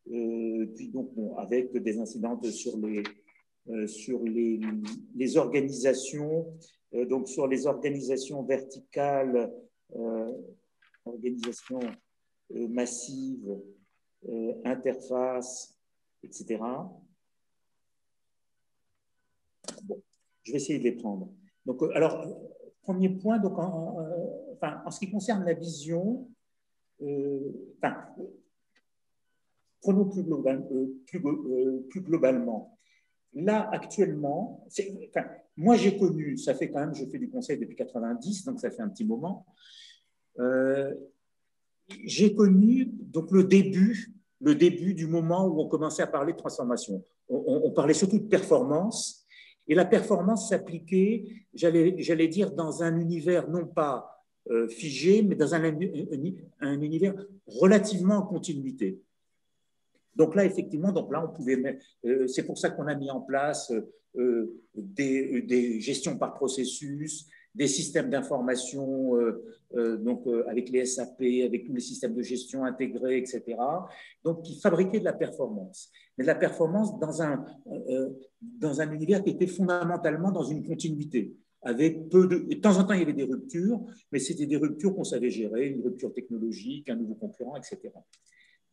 puis donc avec des incidentes sur les organisations, donc sur les organisations verticales, organisations massives, interfaces, etc. Bon, je vais essayer de les prendre. Donc, alors, premier point, donc, en ce qui concerne la vision, prenons plus globalement. Là, actuellement, moi j'ai connu, ça fait quand même, je fais du conseil depuis 90, donc ça fait un petit moment, j'ai connu donc le début du moment où on commençait à parler de transformation. On parlait surtout de performance, et la performance s'appliquait, j'allais dire, dans un univers non pas figé, mais dans un univers relativement en continuité. Donc là, effectivement, on pouvait c'est pour ça qu'on a mis en place des gestions par processus, des systèmes d'information, avec les SAP, avec tous les systèmes de gestion intégrés, etc. Donc, qui fabriquaient de la performance. Mais de la performance dans un univers qui était fondamentalement dans une continuité. De temps en temps, il y avait des ruptures, mais c'était des ruptures qu'on savait gérer, une rupture technologique, un nouveau concurrent, etc.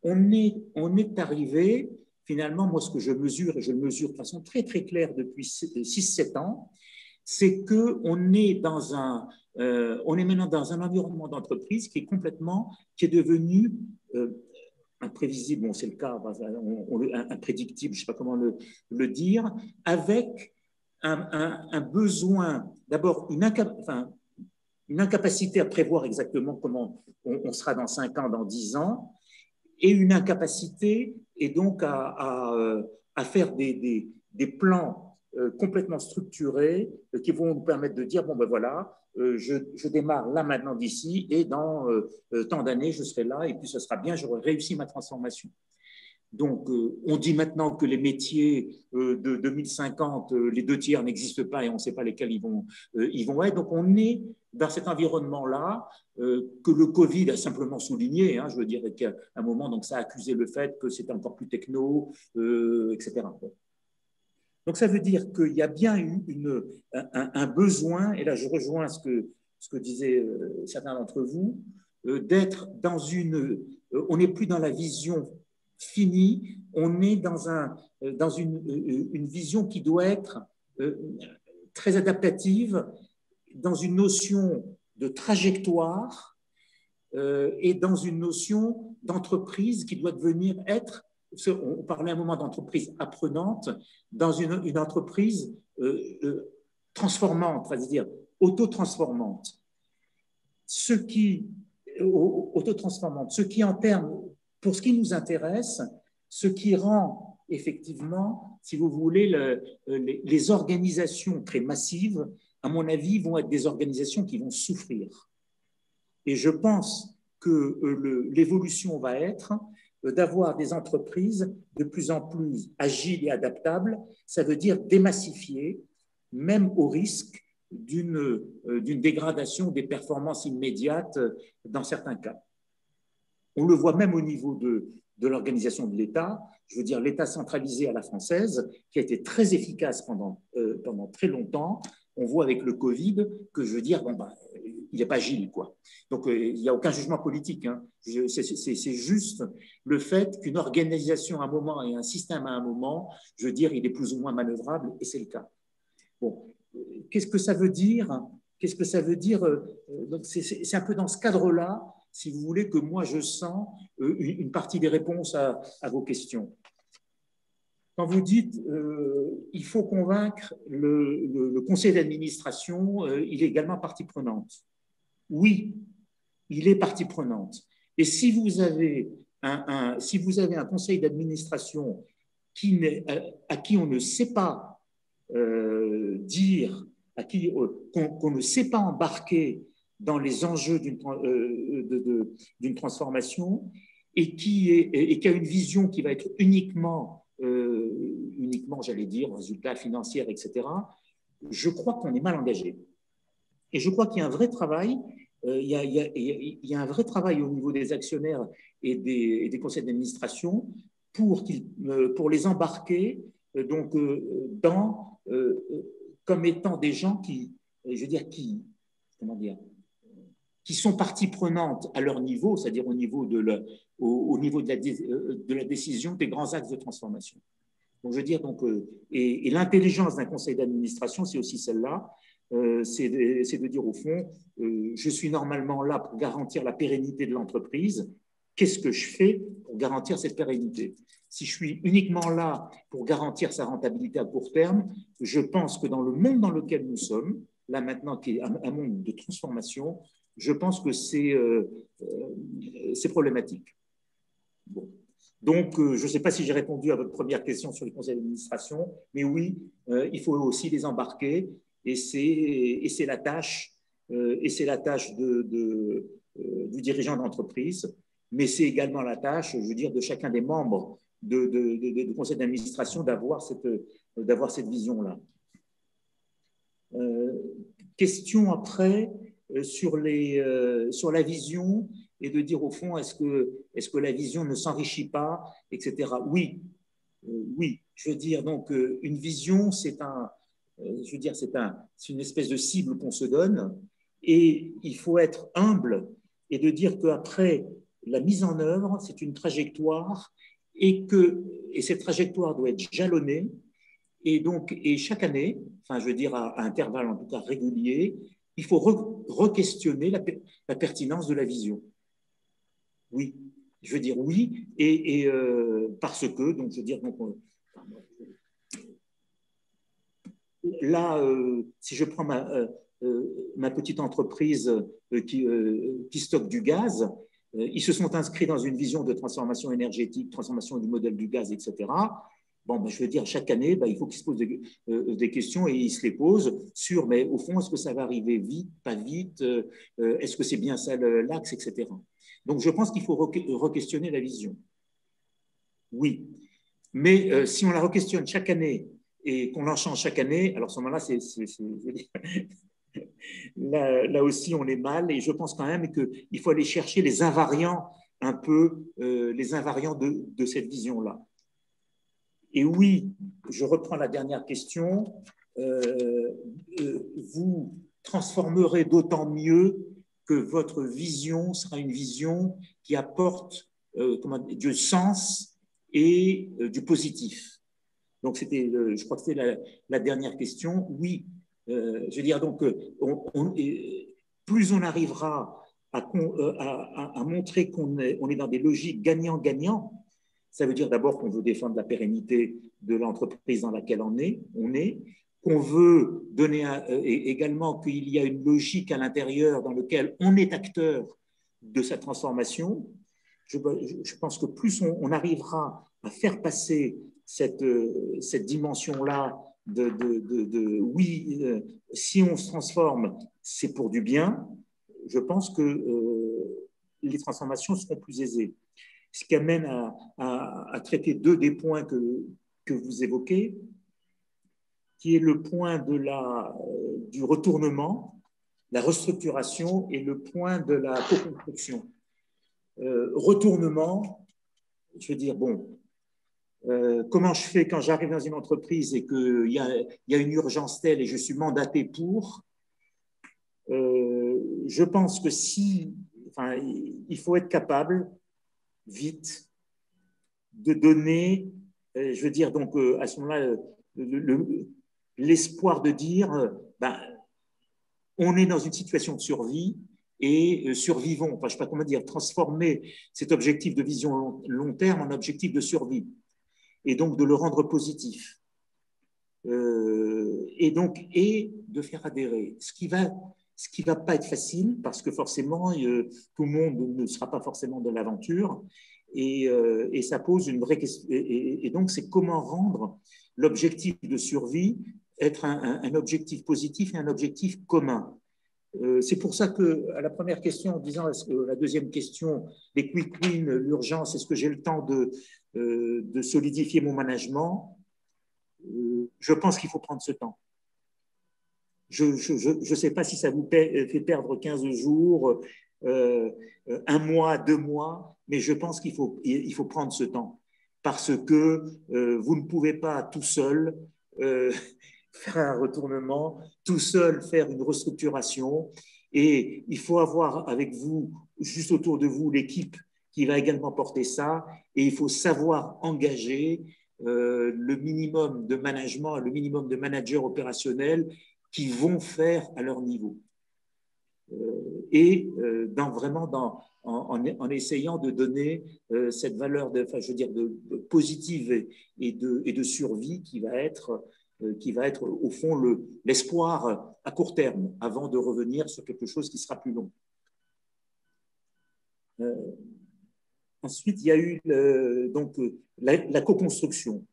On est arrivé, finalement, moi, ce que je mesure, et je le mesure de façon très, très claire depuis 6-7 ans, c'est qu'on est on est maintenant dans un environnement d'entreprise qui est devenu imprévisible, bon, c'est le cas, imprédictible, je ne sais pas comment le dire, avec un besoin, d'abord une incapacité à prévoir exactement comment on sera dans 5 ans, dans 10 ans, et une incapacité, et donc à faire des plans complètement structurés qui vont nous permettre de dire, bon ben voilà, je démarre là maintenant d'ici, et dans tant d'années, je serai là, et puis ce sera bien, j'aurai réussi ma transformation. Donc, on dit maintenant que les métiers de 2050, les 2 tiers n'existent pas et on ne sait pas lesquels ils vont être. Donc, on est dans cet environnement-là que le Covid a simplement souligné. Hein, je veux dire qu'à un moment, donc, ça a accusé le fait que c'était encore plus techno, etc. Donc, ça veut dire qu'il y a bien eu un besoin, et là, je rejoins ce que disaient certains d'entre vous, d'être dans on n'est plus dans la vision fini, on est dans une vision qui doit être très adaptative, dans une notion de trajectoire et dans une notion d'entreprise qui doit devenir être, on parlait à un moment d'entreprise apprenante, dans une entreprise transformante, c'est-à-dire auto-transformante. Ce qui en termes, pour ce qui nous intéresse, ce qui rend effectivement, si vous voulez, les organisations très massives, à mon avis, vont être des organisations qui vont souffrir. Et je pense que l'évolution va être d'avoir des entreprises de plus en plus agiles et adaptables. Ça veut dire démassifier, même au risque d'une dégradation des performances immédiates dans certains cas. On le voit même au niveau de l'organisation de l'État. Je veux dire, l'État centralisé à la française, qui a été très efficace pendant très longtemps. On voit avec le Covid que, je veux dire, il n'est pas agile, quoi. Donc, il n'y a aucun jugement politique. Hein. C'est juste le fait qu'une organisation à un moment et un système à un moment, je veux dire, il est plus ou moins manœuvrable, et c'est le cas. Bon, qu'est-ce que ça veut dire? Qu'est-ce que ça veut dire? Donc, c'est un peu dans ce cadre-là, si vous voulez, que moi, je sens une partie des réponses à vos questions. Quand vous dites il faut convaincre le conseil d'administration, il est également partie prenante. Oui, il est partie prenante. Et si vous avez un conseil d'administration à qui on ne sait pas dire, qu'on ne sait pas embarquer dans les enjeux d'une transformation et qui a une vision qui va être uniquement, j'allais dire, résultats financiers, etc., je crois qu'on est mal engagé. Et je crois qu'il y a un vrai travail, il y a un vrai travail au niveau des actionnaires et des conseils d'administration pour les embarquer comme étant des gens qui sont partie prenante à leur niveau, c'est-à-dire au niveau de la décision des grands axes de transformation. Donc, je veux dire, et l'intelligence d'un conseil d'administration, c'est aussi celle-là, c'est de dire au fond, je suis normalement là pour garantir la pérennité de l'entreprise, qu'est-ce que je fais pour garantir cette pérennité? Si je suis uniquement là pour garantir sa rentabilité à court terme, je pense que dans le monde dans lequel nous sommes, là maintenant qui est un monde de transformation, je pense que c'est problématique. Bon. Donc, je ne sais pas si j'ai répondu à votre première question sur les conseils d'administration, mais oui, il faut aussi les embarquer et c'est la tâche, du dirigeant d'entreprise, mais c'est également la tâche, je veux dire, de chacun des membres du conseil d'administration d'avoir cette vision-là. Question après sur la vision et de dire au fond, est-ce que la vision ne s'enrichit pas, etc. Oui, je veux dire, donc une vision, c'est une espèce de cible qu'on se donne et il faut être humble et de dire qu'après la mise en œuvre, c'est une trajectoire et cette trajectoire doit être jalonnée et chaque année, enfin je veux dire à intervalles en tout cas réguliers, il faut re-questionner la pertinence de la vision. Oui, je veux dire oui, et parce que, donc je veux dire, donc, là, si je prends ma petite entreprise qui stocke du gaz, ils se sont inscrits dans une vision de transformation énergétique, transformation du modèle du gaz, etc. Bon, ben, je veux dire, chaque année, ben, il faut qu'ils se posent des questions et ils se les posent sur, mais au fond, est-ce que ça va arriver vite, pas vite, est-ce que c'est bien ça l'axe, etc. Donc, je pense qu'il faut re-questionner la vision. Oui, mais si on la re-questionne chaque année et qu'on l'en change chaque année, alors à ce moment-là, là aussi, on est mal, et je pense quand même qu'il faut aller chercher les invariants, un peu les invariants de cette vision-là. Et oui, je reprends la dernière question, vous transformerez d'autant mieux que votre vision sera une vision qui apporte du sens et du positif. Donc, je crois que c'était la dernière question. Oui, je veux dire, donc, plus on arrivera à montrer qu'on est dans des logiques gagnant-gagnant, ça veut dire d'abord qu'on veut défendre la pérennité de l'entreprise dans laquelle on est, qu'on veut donner également qu'il y a une logique à l'intérieur dans laquelle on est acteur de sa transformation. Je pense que plus on arrivera à faire passer cette dimension-là oui, si on se transforme, c'est pour du bien, je pense que les transformations seront plus aisées. Ce qui amène à traiter deux des points que vous évoquez, qui est le point du retournement, la restructuration, et le point de la co-construction. Retournement, je veux dire, bon, comment je fais quand j'arrive dans une entreprise et qu'il y a une urgence telle et je suis mandaté pour, je pense que il faut être capable vite de donner, je veux dire, donc à ce moment-là, l'espoir de dire, on est dans une situation de survie et survivons, enfin, je ne sais pas comment dire, transformer cet objectif de vision long terme en objectif de survie et donc de le rendre positif et de faire adhérer. Ce qui va pas être facile parce que forcément, tout le monde ne sera pas forcément de l'aventure et ça pose une vraie question. Et donc, c'est comment rendre l'objectif de survie être un objectif positif et un objectif commun. C'est pour ça qu'à la première question, en disant la deuxième question, les quick wins, l'urgence, est-ce que j'ai le temps de solidifier mon management? Je pense qu'il faut prendre ce temps. Je ne sais pas si ça vous fait perdre 15 jours, 1 mois, 2 mois, mais je pense qu'il faut prendre ce temps parce que vous ne pouvez pas tout seul faire un retournement, tout seul faire une restructuration et il faut avoir avec vous, juste autour de vous, l'équipe qui va également porter ça et il faut savoir engager le minimum de management, le minimum de managers opérationnels qui vont faire à leur niveau. En essayant de donner cette valeur de positive et de survie qui va être au fond l'espoir à court terme avant de revenir sur quelque chose qui sera plus long. Ensuite, il y a eu la co-construction.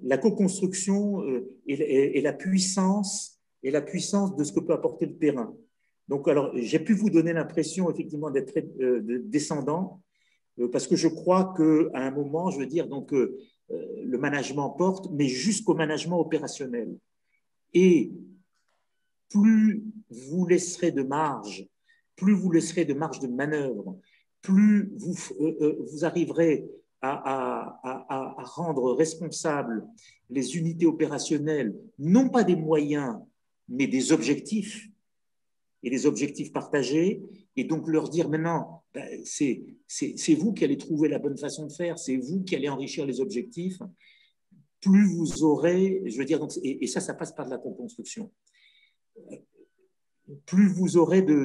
La co-construction et la puissance de ce que peut apporter le terrain. Donc, alors, j'ai pu vous donner l'impression effectivement d'être très descendant parce que je crois qu'à un moment, je veux dire, donc, le management porte, mais jusqu'au management opérationnel. Et plus vous laisserez de marge, de manœuvre, plus vous arriverez à rendre responsables les unités opérationnelles, non pas des moyens, mais des objectifs, et des objectifs partagés, et donc leur dire maintenant, c'est vous qui allez trouver la bonne façon de faire, c'est vous qui allez enrichir les objectifs. plus vous aurez, je veux dire, donc, et ça passe par de la co-construction. Plus vous aurez de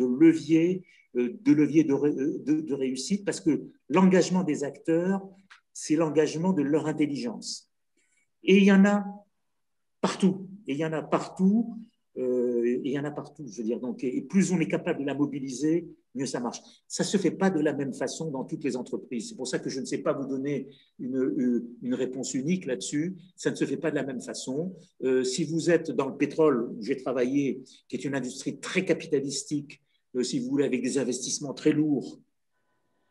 leviers de réussite, parce que l'engagement des acteurs, c'est l'engagement de leur intelligence. Et il y en a partout. Et il y en a partout. Je veux dire. Donc, et plus on est capable de la mobiliser, mieux ça marche. Ça ne se fait pas de la même façon dans toutes les entreprises. C'est pour ça que je ne sais pas vous donner une réponse unique là-dessus. Ça ne se fait pas de la même façon. Si vous êtes dans le pétrole, où j'ai travaillé, qui est une industrie très capitalistique, si vous voulez, avec des investissements très lourds,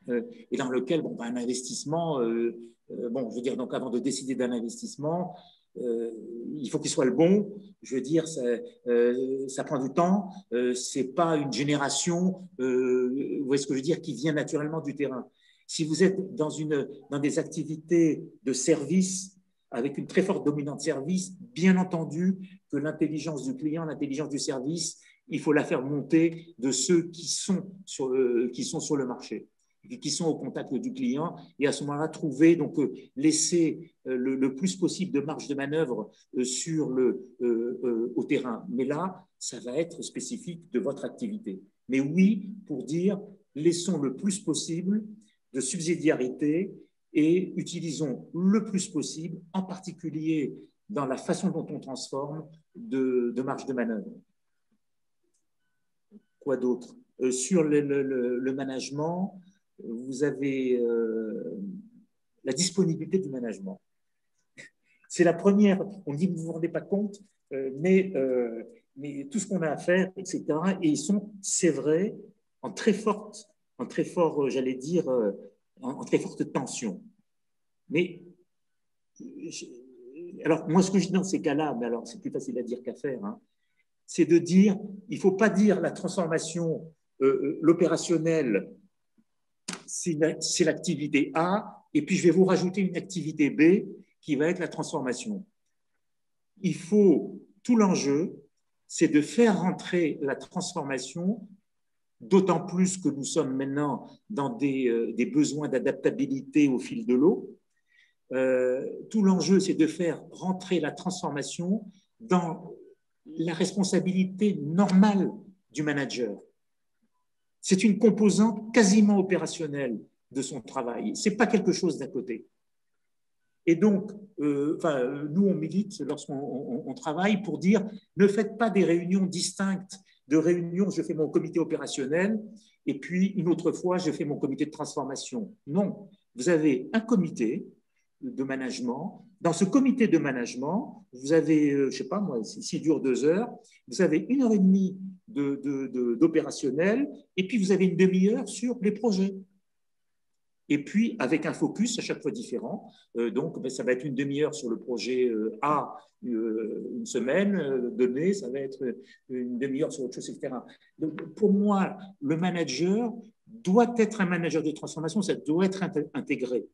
et dans lequel, un investissement, je veux dire, donc avant de décider d'un investissement, il faut qu'il soit le bon. Je veux dire, ça prend du temps. C'est pas une génération, vous voyez ce que je veux dire, qui vient naturellement du terrain. Si vous êtes dans des activités de service avec une très forte dominante service, bien entendu que l'intelligence du client, l'intelligence du service, il faut la faire monter de ceux qui sont sur le marché, qui sont au contact du client, et à ce moment-là, trouver, donc laisser le plus possible de marge de manœuvre au terrain. Mais là, ça va être spécifique de votre activité. Mais oui, pour dire, laissons le plus possible de subsidiarité et utilisons le plus possible, en particulier dans la façon dont on transforme, de marge de manœuvre. Quoi d'autre? Sur le management, vous avez la disponibilité du management. C'est la première, on dit que vous ne vous rendez pas compte, mais tout ce qu'on a à faire, etc., et ils sont, c'est vrai, en très forte, j'allais dire, en très forte tension. Mais, alors, moi, ce que je dis dans ces cas-là, mais alors c'est plus facile à dire qu'à faire, hein, c'est de dire, il ne faut pas dire la transformation, l'opérationnel, c'est l'activité A, et puis je vais vous rajouter une activité B qui va être la transformation. Tout l'enjeu, c'est de faire rentrer la transformation, d'autant plus que nous sommes maintenant dans des besoins d'adaptabilité au fil de l'eau. Tout l'enjeu, c'est de faire rentrer la transformation dans la responsabilité normale du manager. C'est une composante quasiment opérationnelle de son travail. Ce n'est pas quelque chose d'à côté. Et donc, nous, on milite lorsqu'on travaille pour dire ne faites pas des réunions distinctes de réunions, je fais mon comité opérationnel et puis une autre fois, je fais mon comité de transformation. Non, vous avez un comité de management. Dans ce comité de management, vous avez, je ne sais pas moi, s'il dure 2 heures, vous avez 1h30 d'opérationnel et puis vous avez une demi-heure sur les projets. Et puis, avec un focus à chaque fois différent. Donc, ça va être une demi-heure sur le projet A, une semaine donnée, ça va être une demi-heure sur autre chose, etc. Donc, pour moi, le manager doit être un manager de transformation, ça doit être intégré.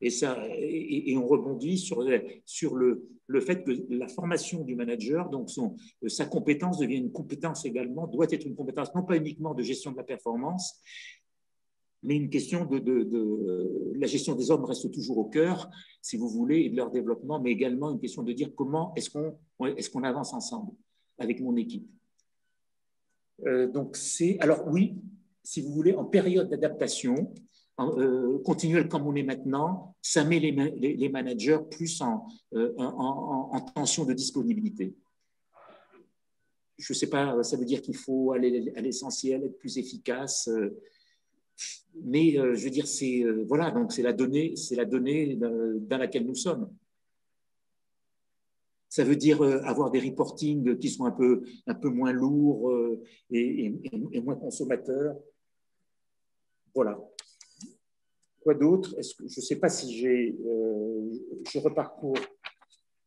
Et on rebondit sur le fait que la formation du manager, donc sa compétence devient une compétence également, doit être une compétence non pas uniquement de gestion de la performance, mais une question la gestion des hommes reste toujours au cœur, si vous voulez, et de leur développement, mais également une question de dire comment est-ce qu'on avance ensemble avec mon équipe. Donc alors oui, si vous voulez, en période d'adaptation, continuelle comme on est maintenant, ça met les managers plus en tension de disponibilité. Je ne sais pas, ça veut dire qu'il faut aller à l'essentiel, être plus efficace. Mais je veux dire, voilà, donc c'est la donnée dans laquelle nous sommes. Ça veut dire avoir des reportings qui sont un peu moins lourds et moins consommateurs. Voilà. Quoi d'autre? Je ne sais pas si je reparcours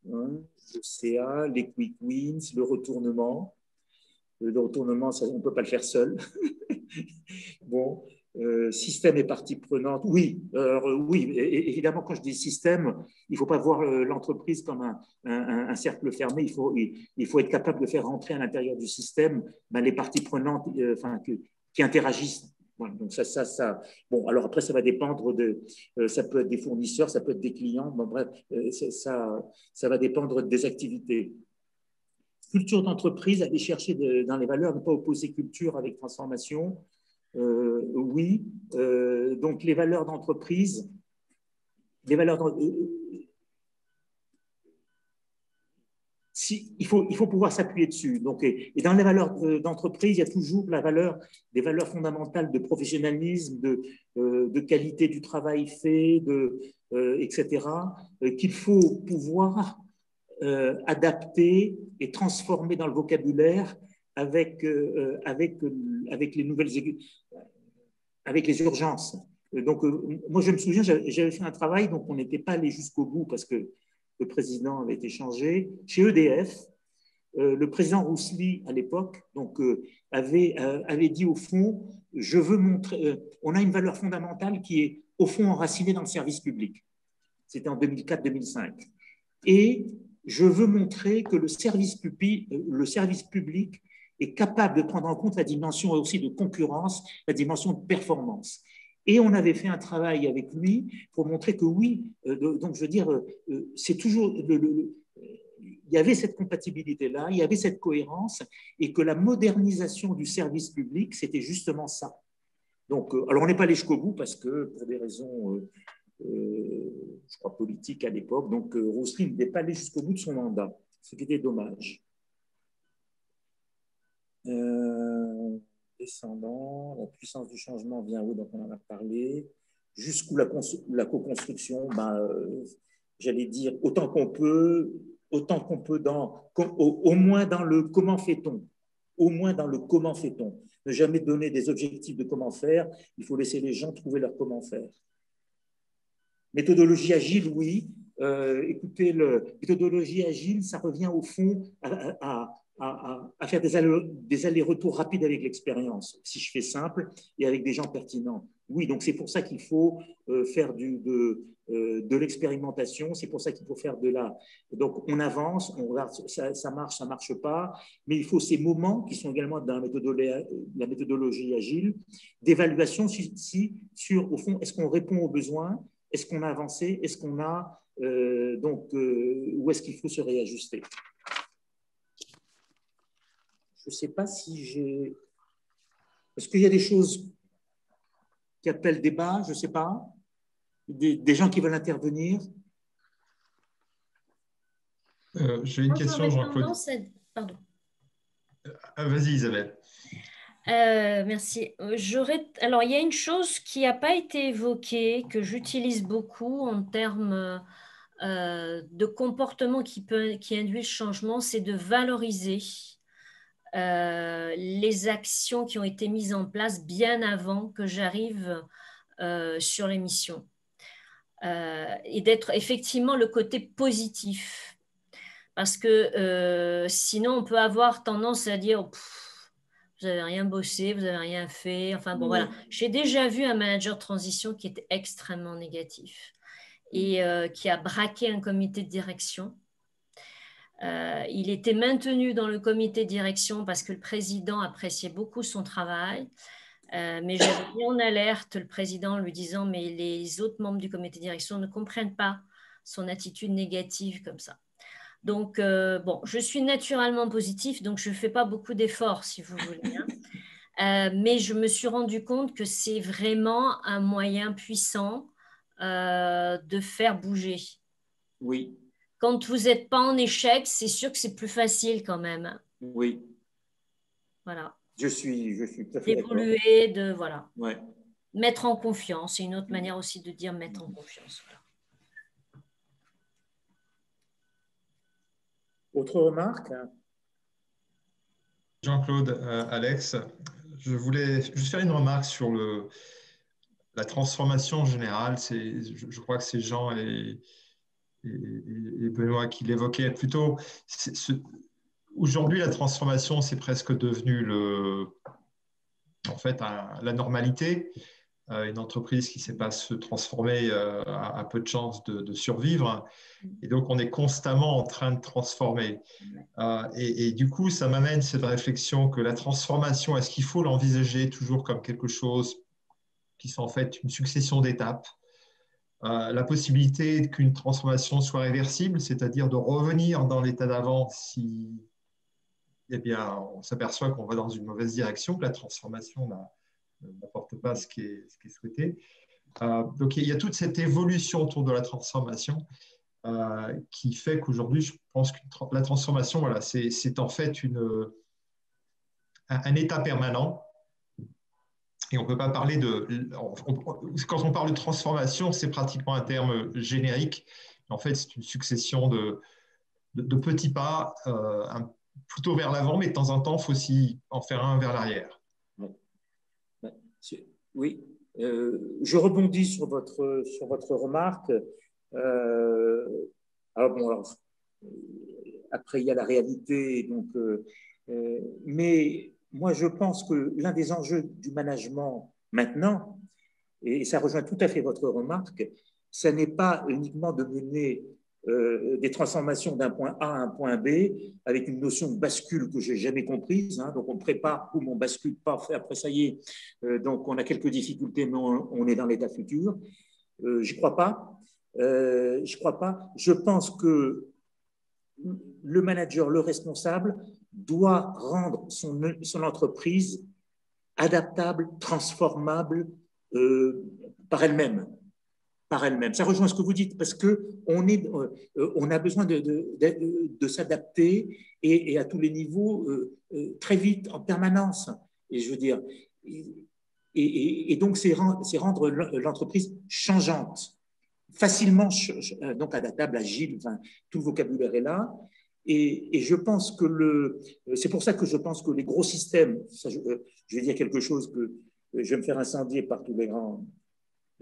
le CA, les quick wins, le retournement. Le retournement, ça, on ne peut pas le faire seul. Bon. Système et partie prenante, oui, oui, évidemment, quand je dis système, il ne faut pas voir l'entreprise comme un cercle fermé, il faut être capable de faire rentrer à l'intérieur du système les parties prenantes qui interagissent Voilà, donc bon, alors après, ça va dépendre ça peut être des fournisseurs, ça peut être des clients, bon, bref, ça va dépendre des activités. Culture d'entreprise, aller chercher dans les valeurs, ne pas opposer culture avec transformation. Oui, donc les valeurs d'entreprise, il faut pouvoir s'appuyer dessus. Donc, et dans les valeurs d'entreprise, il y a toujours des valeurs fondamentales de professionnalisme, de qualité du travail fait, etc., qu'il faut pouvoir adapter et transformer dans le vocabulaire avec les nouvelles, avec les urgences. Donc, moi, je me souviens, j'avais fait un travail, donc on n'était pas allé jusqu'au bout parce que le président avait été changé. Chez EDF, le président Roussely, à l'époque, avait dit au fond, je veux montrer, on a une valeur fondamentale qui est au fond enracinée dans le service public. C'était en 2004-2005. Et je veux montrer que le service public est capable de prendre en compte la dimension aussi de concurrence, la dimension de performance. Et on avait fait un travail avec lui pour montrer que oui, donc je veux dire, c'est toujours, il y avait cette compatibilité-là, il y avait cette cohérence, et que la modernisation du service public, c'était justement ça. Donc, alors on n'est pas allé jusqu'au bout parce que pour des raisons, je crois, politiques à l'époque, donc Roussely n'était pas allé jusqu'au bout de son mandat, ce qui était dommage. Descendant, la puissance du changement vient où, donc on en a parlé, jusqu'où la co-construction, j'allais dire autant qu'on peut au moins dans le comment fait-on, ne jamais donner des objectifs de comment faire, il faut laisser les gens trouver leur comment faire. Méthodologie agile, oui, écoutez, méthodologie agile, ça revient au fond à faire des allers-retours rapides avec l'expérience, si je fais simple, et avec des gens pertinents. Oui, donc c'est pour ça qu'il faut faire de l'expérimentation, c'est pour ça qu'il faut faire donc on avance, on regarde, ça marche pas, mais il faut ces moments qui sont également dans la méthodologie agile, d'évaluation sur, au fond, est-ce qu'on répond aux besoins, est-ce qu'on a avancé, est-ce qu'on a, où est-ce qu'il faut se réajuster. Je ne sais pas si j'ai... Est-ce qu'il y a des choses qui appellent débat? Je ne sais pas. Des gens qui veulent intervenir? J'ai une question, Jean-Claude. Pardon. Vas-y, Isabelle. Merci. Alors, il y a une chose qui n'a pas été évoquée, que j'utilise beaucoup en termes de comportement qui induit le changement, c'est de valoriser les actions qui ont été mises en place bien avant que j'arrive sur les missions. Et d'être effectivement le côté positif. Parce que sinon, on peut avoir tendance à dire vous n'avez rien bossé, vous n'avez rien fait. Enfin bon, voilà. J'ai déjà vu un manager de transition qui était extrêmement négatif et qui a braqué un comité de direction. Il était maintenu dans le comité de direction parce que le président appréciait beaucoup son travail. Mais j'avais mis en alerte le président en lui disant mais les autres membres du comité de direction ne comprennent pas son attitude négative comme ça. Donc, bon, je suis naturellement positif, donc je ne fais pas beaucoup d'efforts, si vous voulez. Hein. Mais je me suis rendu compte que c'est vraiment un moyen puissant de faire bouger. Oui. Quand vous n'êtes pas en échec, c'est sûr que c'est plus facile quand même. Oui. Voilà. Je suis tout à fait d'accord. D'évoluer, voilà. Ouais. Mettre en confiance. C'est une autre manière aussi de dire mettre en confiance. Voilà. Autre remarque? Jean-Claude, Alex, je voulais juste faire une remarque sur la transformation en général. Je crois que c'est Jean et Benoît qui l'évoquaient plutôt. Aujourd'hui, la transformation, c'est presque devenu la normalité. Une entreprise qui ne sait pas se transformer a peu de chances de survivre. Et donc, on est constamment en train de transformer. Et du coup, ça m'amène cette réflexion que la transformation, est-ce qu'il faut l'envisager toujours comme quelque chose qui sont en fait une succession d'étapes. La possibilité qu'une transformation soit réversible, c'est-à-dire de revenir dans l'état d'avant si eh bien, on s'aperçoit qu'on va dans une mauvaise direction, que la transformation n'apporte pas ce qui est souhaité. Donc, il y a toute cette évolution autour de la transformation qui fait qu'aujourd'hui, je pense que la transformation, voilà, c'est en fait un état permanent. Et on ne peut pas parler quand on parle de transformation, c'est pratiquement un terme générique. En fait, c'est une succession de petits pas, plutôt vers l'avant, mais de temps en temps, il faut aussi en faire un vers l'arrière. Oui, je rebondis sur votre remarque. Après, il y a la réalité. Donc, mais moi, je pense que l'un des enjeux du management maintenant, et ça rejoint tout à fait votre remarque, ce n'est pas uniquement de mener des transformations d'un point A à un point B avec une notion de bascule que je n'ai jamais comprise. Hein, donc, on prépare ou on bascule pas, après ça y est. Donc, on a quelques difficultés, mais on est dans l'état futur. Je ne crois pas. Je pense que le manager, le responsable, doit rendre son entreprise adaptable, transformable par elle-même. Ça rejoint ce que vous dites, parce qu'on a besoin de s'adapter et à tous les niveaux très vite, en permanence. Et je veux dire, et donc c'est rendre l'entreprise changeante, facilement donc adaptable, agile, enfin, tout le vocabulaire est là. Et je pense que c'est pour ça que je pense que les gros systèmes, je vais dire quelque chose que je vais me faire incendier par tous les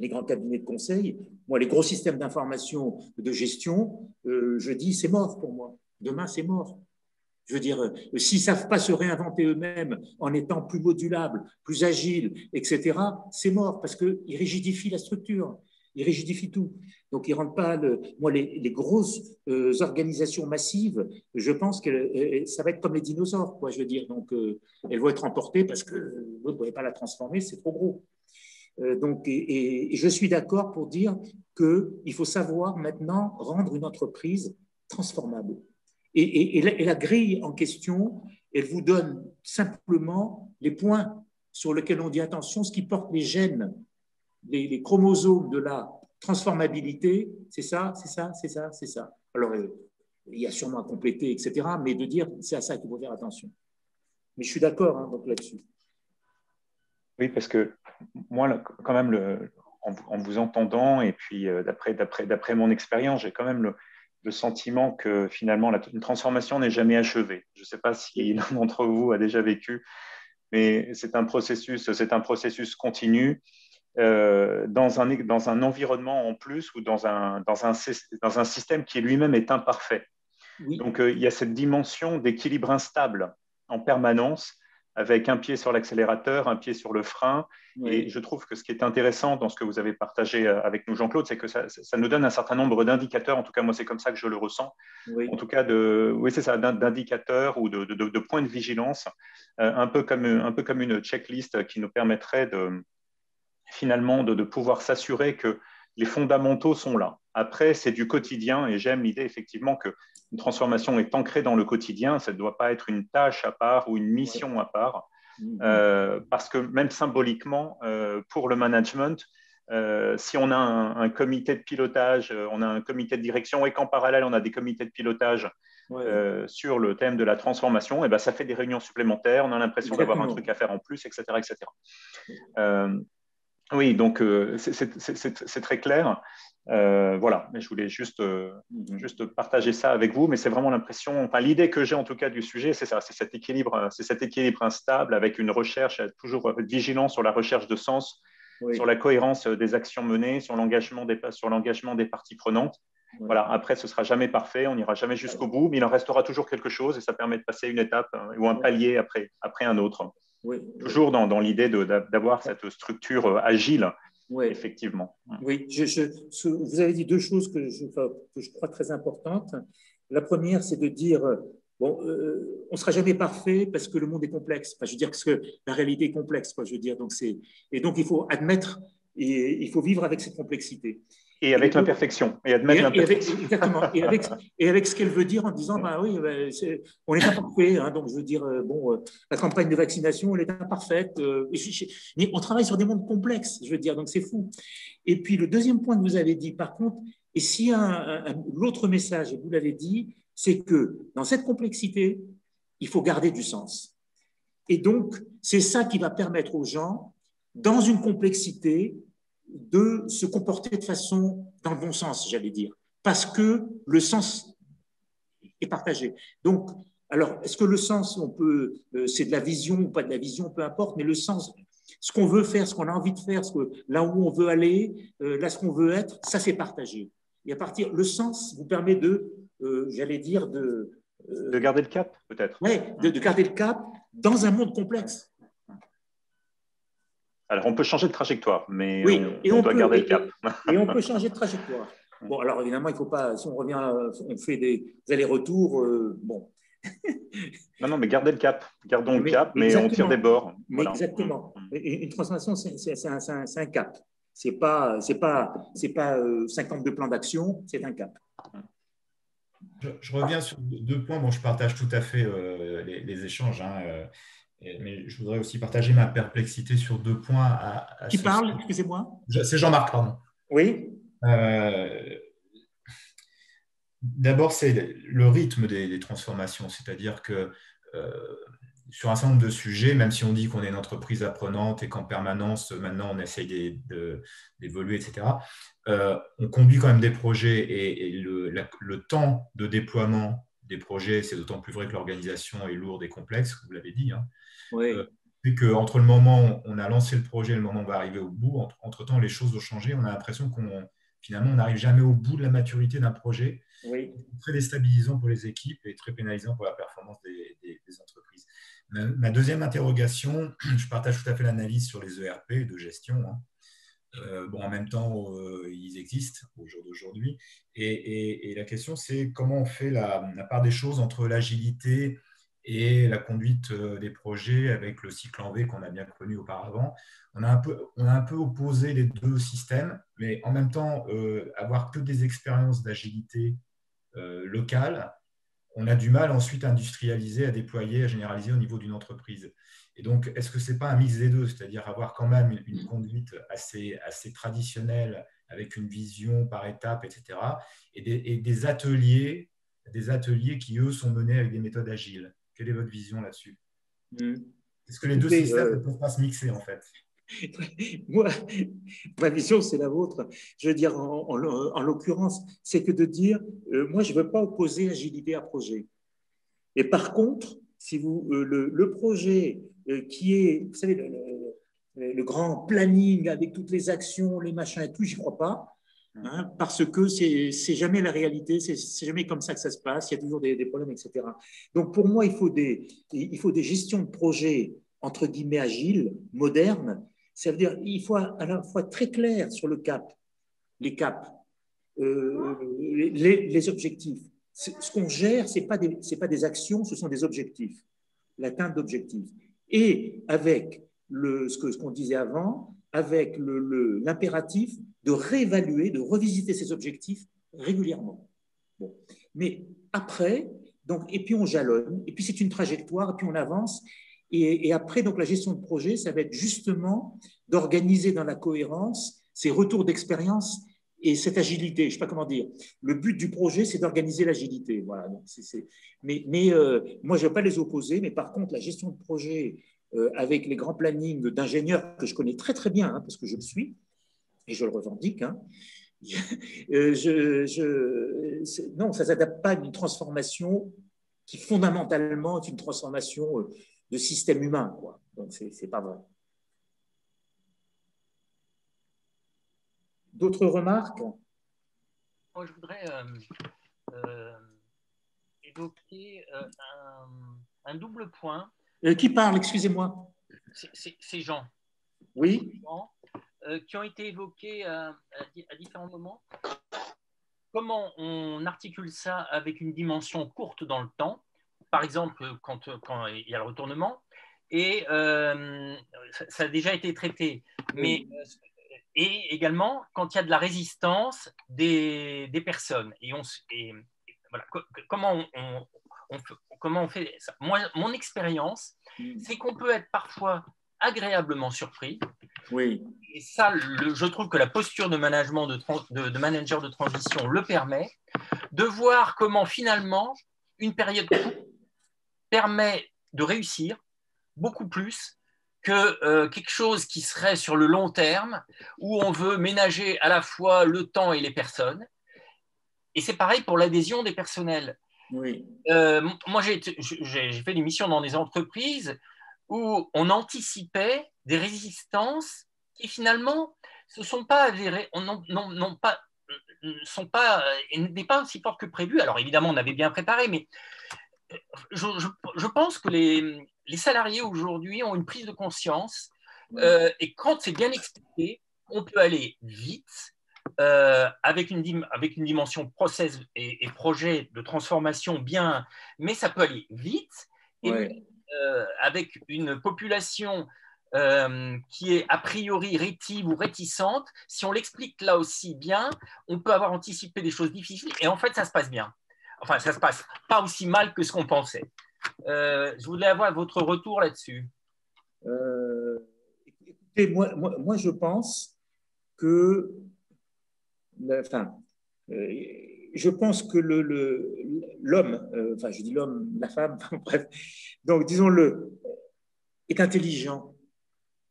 grands cabinets de conseil. Moi, les gros systèmes d'information, de gestion, je dis c'est mort pour moi. Demain, c'est mort. Je veux dire, s'ils ne savent pas se réinventer eux-mêmes en étant plus modulables, plus agiles, etc., c'est mort parce qu'ils rigidifient la structure. Ils rigidifient tout. Donc, ils ne rendent pas… Moi, les grosses organisations massives, je pense que ça va être comme les dinosaures, quoi, je veux dire. Donc, elles vont être emportées parce que vous ne pouvez pas la transformer, c'est trop gros. Donc, et je suis d'accord pour dire qu'il faut savoir maintenant rendre une entreprise transformable. Et la grille en question, elle vous donne simplement les points sur lesquels on dit attention, ce qui porte les gènes, les chromosomes de la transformabilité, c'est ça. Alors, il y a sûrement à compléter, etc., mais de dire c'est à ça qu'il faut faire attention. Mais je suis d'accord donc là-dessus. Oui, parce que moi, quand même, en vous entendant, et puis d'après mon expérience, j'ai quand même le sentiment que finalement, une transformation n'est jamais achevée. Je ne sais pas si l'un d'entre vous a déjà vécu, mais c'est un processus continu. Dans un environnement en plus ou dans un système qui lui-même est imparfait. Oui. Donc, il y a cette dimension d'équilibre instable en permanence, avec un pied sur l'accélérateur, un pied sur le frein. Oui. Et je trouve que ce qui est intéressant dans ce que vous avez partagé avec nous, Jean-Claude, c'est que ça nous donne un certain nombre d'indicateurs. En tout cas, moi, c'est comme ça que je le ressens. Oui. En tout cas, c'est ça, d'indicateurs ou de points de vigilance, un peu comme une checklist qui nous permettrait finalement de pouvoir s'assurer que les fondamentaux sont là. Après, c'est du quotidien et j'aime l'idée effectivement qu'une transformation est ancrée dans le quotidien. Ça ne doit pas être une tâche à part ou une mission à part parce que même symboliquement, pour le management, si on a un comité de pilotage, on a un comité de direction et qu'en parallèle, on a des comités de pilotage sur le thème de la transformation, et ben, ça fait des réunions supplémentaires, on a l'impression d'avoir un truc à faire en plus, etc. etc. Oui, donc c'est très clair. Voilà, mais je voulais juste partager ça avec vous, mais c'est vraiment l'impression, enfin l'idée que j'ai en tout cas du sujet, c'est ça, c'est cet équilibre instable avec une recherche, toujours vigilant sur la recherche de sens, sur la cohérence des actions menées, sur l'engagement des parties prenantes. Voilà, après, ce ne sera jamais parfait, on n'ira jamais jusqu'au bout, mais il en restera toujours quelque chose et ça permet de passer une étape ou un palier après un autre. Toujours dans l'idée d'avoir cette structure agile, effectivement. Oui, vous avez dit deux choses que je crois très importantes. La première, c'est de dire, bon, on ne sera jamais parfait parce que le monde est complexe. Enfin, je veux dire que la réalité est complexe, quoi, je veux dire. Et donc, il faut admettre et il faut vivre avec cette complexité. Et avec l'imperfection. Et admettre l'imperfection. Exactement. Et avec ce qu'elle veut dire en disant, bah oui, on est imparfait. Hein, donc, je veux dire, la campagne de vaccination, elle est imparfaite. Mais on travaille sur des mondes complexes, je veux dire, donc c'est fou. Et puis, le deuxième point que vous avez dit, par contre, et s'il y a l'autre message, et vous l'avez dit, c'est que dans cette complexité, il faut garder du sens. Et donc, c'est ça qui va permettre aux gens, dans une complexité, de se comporter de façon dans le bon sens, j'allais dire, parce que le sens est partagé. Donc, alors, est-ce que le sens, c'est de la vision ou pas de la vision, peu importe, mais le sens, ce qu'on veut faire, ce qu'on a envie de faire, là où on veut aller, là ce qu'on veut être, ça c'est partagé. Et à partir, le sens vous permet j'allais dire, de garder le cap, peut-être. Oui, de garder le cap dans un monde complexe. Alors, on peut changer de trajectoire, mais oui, on doit garder le cap. Et on peut changer de trajectoire. Bon, alors évidemment, il ne faut pas, si on revient, on fait des allers-retours, bon. Non, mais gardez le cap. Gardons le cap, mais on tire des bords. Voilà. Exactement. Une transformation, c'est un cap. C'est pas 52 plans d'action, c'est un cap. Je reviens sur deux points. Bon, je partage tout à fait les échanges, hein, mais je voudrais aussi partager ma perplexité sur deux points. Qui parle, excusez-moi? C'est Jean-Marc, pardon. Oui. D'abord, c'est le rythme des transformations, c'est-à-dire que sur un certain nombre de sujets, même si on dit qu'on est une entreprise apprenante et qu'en permanence, maintenant, on essaye d'évoluer, etc., on conduit quand même des projets et le temps de déploiement des projets, c'est d'autant plus vrai que l'organisation est lourde et complexe, vous l'avez dit. Hein. Oui. Et qu'entre le moment où on a lancé le projet et le moment où on va arriver au bout, entre-temps, les choses ont changé. On a l'impression finalement, on n'arrive jamais au bout de la maturité d'un projet. Oui. C'est très déstabilisant pour les équipes et très pénalisant pour la performance des entreprises. Ma deuxième interrogation, je partage tout à fait l'analyse sur les ERP de gestion. Hein. En même temps, ils existent au jour d'aujourd'hui. Et la question, c'est comment on fait la part des choses entre l'agilité et la conduite des projets avec le cycle en V qu'on a bien connu auparavant. On a un peu opposé les deux systèmes, mais en même temps, avoir que des expériences d'agilité locale, on a du mal ensuite à industrialiser, à déployer, à généraliser au niveau d'une entreprise. Et donc, est-ce que ce n'est pas un mix des deux, c'est-à-dire avoir quand même une conduite assez traditionnelle avec une vision par étapes, etc., et des ateliers qui, eux, sont menés avec des méthodes agiles. Quelle est votre vision là-dessus? Est-ce que les deux systèmes ne peuvent pas se mixer, en fait? Moi, ma vision, c'est la vôtre. Je veux dire, en l'occurrence, c'est que de dire, moi, je ne veux pas opposer agilité à projet. Et par contre, si le projet qui est, vous savez, le grand planning avec toutes les actions, les machins et tout, j'y crois pas. Hein, parce que c'est jamais la réalité, c'est jamais comme ça que ça se passe, il y a toujours des problèmes, etc. Donc pour moi, il faut des gestions de projets, entre guillemets, agiles, modernes. Ça veut dire qu'il faut à la fois très clair sur le cap, les caps, les objectifs. Ce qu'on gère, ce n'est pas des actions, ce sont des objectifs, l'atteinte d'objectifs. Et avec ce qu'on disait avant, avec l'impératif de réévaluer, de revisiter ces objectifs régulièrement. Bon. Mais après, et puis on jalonne, et puis c'est une trajectoire, et puis on avance. Et après, donc la gestion de projet, ça va être justement d'organiser dans la cohérence ces retours d'expérience et cette agilité. Je ne sais pas comment dire. Le but du projet, c'est d'organiser l'agilité. Voilà. Donc mais moi, je ne veux pas les opposer, mais par contre, la gestion de projet avec les grands plannings d'ingénieurs que je connais très très bien, hein, parce que je le suis et je le revendique. Hein, non, ça ne s'adapte pas à une transformation qui fondamentalement est une transformation de système humain, quoi. Donc, ce n'est pas vrai. D'autres remarques? Moi, je voudrais évoquer un double point. Qui parle, excusez-moi? C'est Jean. Oui. Qui ont été évoqués à différents moments. Comment on articule ça avec une dimension courte dans le temps, par exemple, quand il y a le retournement, et ça a déjà été traité. Mais, et également, quand il y a de la résistance des personnes. Et voilà, comment on fait ça? Moi, mon expérience, c'est qu'on peut être parfois agréablement surpris. Oui. Et ça, je trouve que la posture de management de manager de transition le permet, de voir comment finalement une période permet de réussir beaucoup plus que quelque chose qui serait sur le long terme, où on veut ménager à la fois le temps et les personnes. Et c'est pareil pour l'adhésion des personnels. Oui. Moi, j'ai fait des missions dans des entreprises où on anticipait des résistances qui finalement ne se sont pas avérées, n'étaient pas aussi fortes que prévu. Alors évidemment, on avait bien préparé, mais je pense que les salariés aujourd'hui ont une prise de conscience et quand c'est bien expliqué, on peut aller vite avec une dimension process et projet de transformation bien, mais ça peut aller vite et avec une population qui est a priori rétive ou réticente, si on l'explique là aussi bien, on peut avoir anticipé des choses difficiles et en fait ça se passe bien. Enfin, ça ne se passe pas aussi mal que ce qu'on pensait. Je voulais avoir votre retour là-dessus. Écoutez, moi, je pense que, je pense que l'homme, enfin, je dis l'homme, la femme, bref, donc disons-le, est intelligent.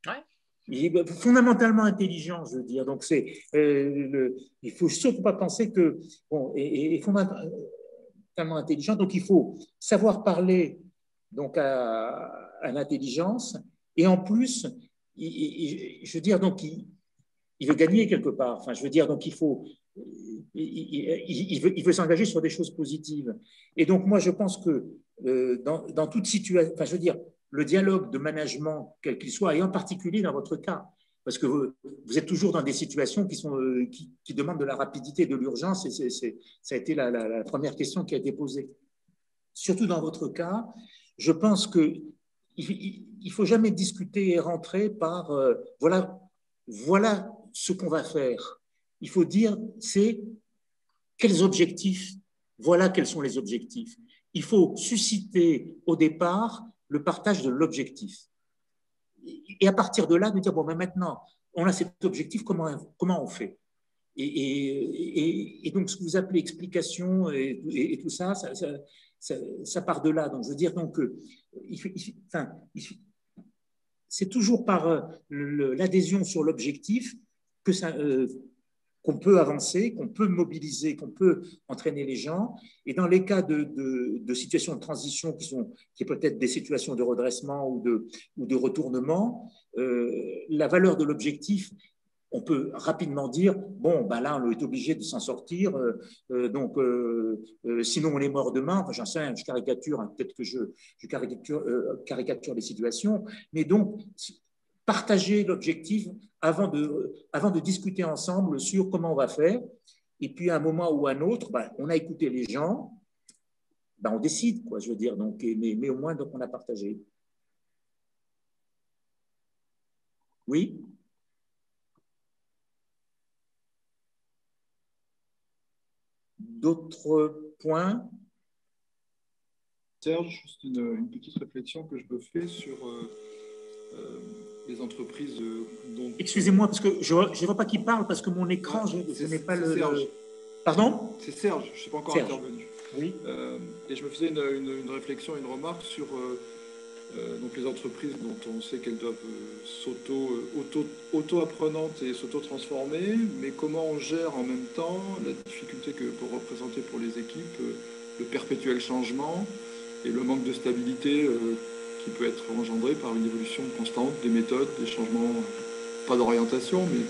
Ouais. Il est fondamentalement intelligent, je veux dire. Donc, il ne faut surtout pas penser que, bon, est fondamentalement intelligent, donc il faut savoir parler donc à l'intelligence et en plus, je veux dire, donc il veut gagner quelque part. Enfin, je veux dire, donc il veut s'engager sur des choses positives. Et donc moi, je pense que dans toute situation, enfin, je veux dire, le dialogue de management, quel qu'il soit, et en particulier dans votre cas, parce que vous êtes toujours dans des situations qui demandent de la rapidité, de l'urgence, et ça a été la première question qui a été posée. Surtout dans votre cas, je pense qu'il ne faut jamais discuter et rentrer par voilà ce qu'on va faire. Il faut dire, c'est quels objectifs, voilà quels sont les objectifs. Il faut susciter au départ le partage de l'objectif. Et à partir de là, de dire, bon, ben maintenant, on a cet objectif, comment on fait? Et donc, ce que vous appelez explication et tout ça, ça part de là. Donc, je veux dire, donc, c'est toujours par l'adhésion sur l'objectif qu'on peut avancer, qu'on peut mobiliser, qu'on peut entraîner les gens. Et dans les cas de situations de transition qui est peut-être des situations de redressement ou de retournement, la valeur de l'objectif, on peut rapidement dire, bon, ben là, on est obligé de s'en sortir, donc sinon on est mort demain. Enfin, j'en sais rien, je caricature, hein, peut-être que je caricature les situations, mais donc, partager l'objectif avant de discuter ensemble sur comment on va faire. Et puis, à un moment ou à un autre, ben, on a écouté les gens, ben, on décide, quoi, je veux dire. Donc, mais au moins, donc, on a partagé. Oui? D'autres points? Serge, c'est une petite réflexion que je me fais sur les entreprises dont... Excusez-moi, parce que je ne vois pas qui parle, parce que mon écran, je n'ai pas le... Serge. Pardon? C'est Serge, je ne suis pas encore intervenu. Oui. Et je me faisais une réflexion, une remarque sur donc les entreprises dont on sait qu'elles doivent auto-apprenantes et s'auto-transformer, mais comment on gère en même temps la difficulté que peut représenter pour les équipes le perpétuel changement et le manque de stabilité qui peut être engendré par une évolution constante des méthodes, des changements, pas d'orientation, mais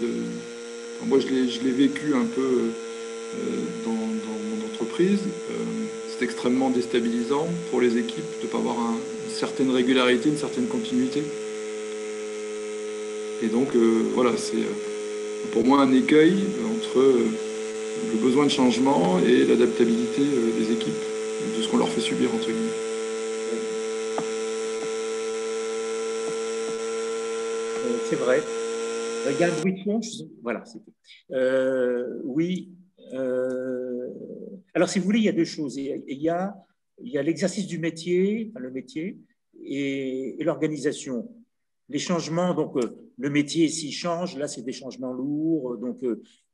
enfin, moi je l'ai vécu un peu dans mon entreprise. C'est extrêmement déstabilisant pour les équipes de ne pas avoir une certaine régularité, une certaine continuité. Et donc voilà, c'est pour moi un écueil entre le besoin de changement et l'adaptabilité des équipes, de ce qu'on leur fait subir entre guillemets. c'est vrai. Il y a un bruit de fond. Voilà, c'est tout. Oui. Alors, si vous voulez, il y a deux choses. Il y a l'exercice du métier, enfin, le métier, et l'organisation. Les changements, donc le métier s'il change, là c'est des changements lourds, donc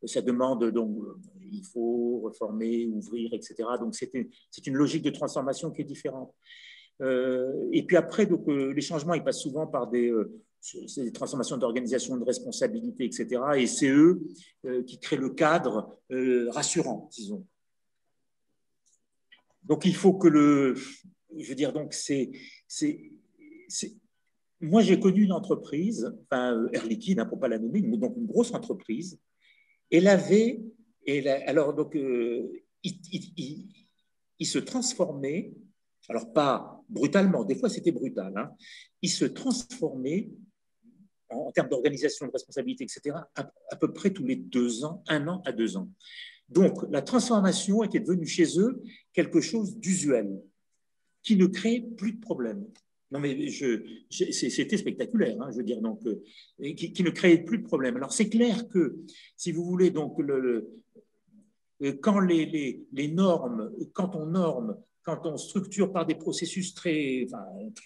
ça demande, donc il faut reformer, ouvrir, etc. Donc c'est une logique de transformation qui est différente. Et puis après, donc les changements, ils passent souvent par des transformations d'organisation, de responsabilité, etc. Et c'est eux qui créent le cadre rassurant, disons. Donc il faut que je veux dire, donc moi, j'ai connu une entreprise, enfin, Air Liquide, hein, pour ne pas la nommer, donc une grosse entreprise. Alors, donc, il se transformait, alors pas brutalement, des fois c'était brutal, hein, il se transformait en termes d'organisation, de responsabilité, etc., à peu près tous les 2 ans, 1 an à 2 ans. Donc, la transformation était devenue chez eux quelque chose d'usuel, qui ne crée plus de problème. Non, mais c'était spectaculaire, hein, je veux dire, donc, qui ne créait plus de problème. Alors, c'est clair que, si vous voulez, donc, quand les normes, quand on structure par des processus très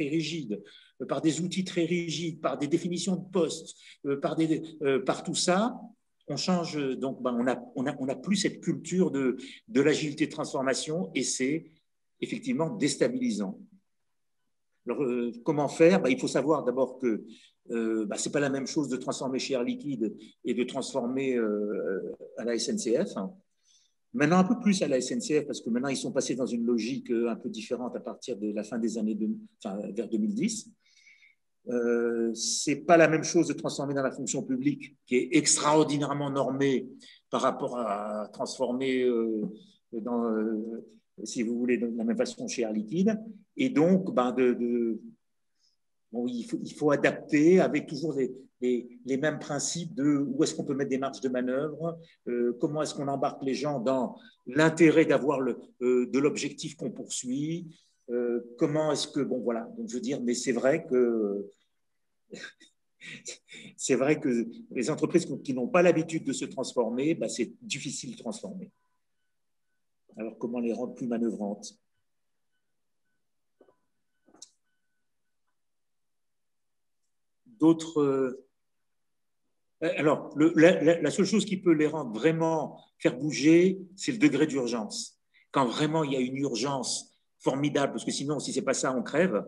rigides, par des outils très rigides, par des définitions de postes, par tout ça, on change, donc, on n'a plus cette culture de l'agilité de transformation, et c'est effectivement déstabilisant. Alors, comment faire? Il faut savoir d'abord que ce n'est pas la même chose de transformer chez Air Liquide et de transformer à la SNCF. Maintenant, un peu plus à la SNCF, parce que maintenant, ils sont passés dans une logique un peu différente à partir de la fin des années, vers 2010. Ce n'est pas la même chose de transformer dans la fonction publique, qui est extraordinairement normée par rapport à transformer si vous voulez, de la même façon chez Air Liquide. Et donc, il faut adapter avec toujours les mêmes principes de où est-ce qu'on peut mettre des marges de manœuvre, comment est-ce qu'on embarque les gens dans l'intérêt d'avoir de l'objectif qu'on poursuit, comment est-ce que, bon voilà, donc je veux dire, mais c'est vrai que les entreprises qui n'ont pas l'habitude de se transformer, c'est difficile de transformer. Alors, comment les rendre plus manœuvrantes? D'autres. Alors, la seule chose qui peut les rendre vraiment faire bouger, c'est le degré d'urgence. Quand vraiment il y a une urgence formidable, parce que sinon, si ce n'est pas ça, on crève.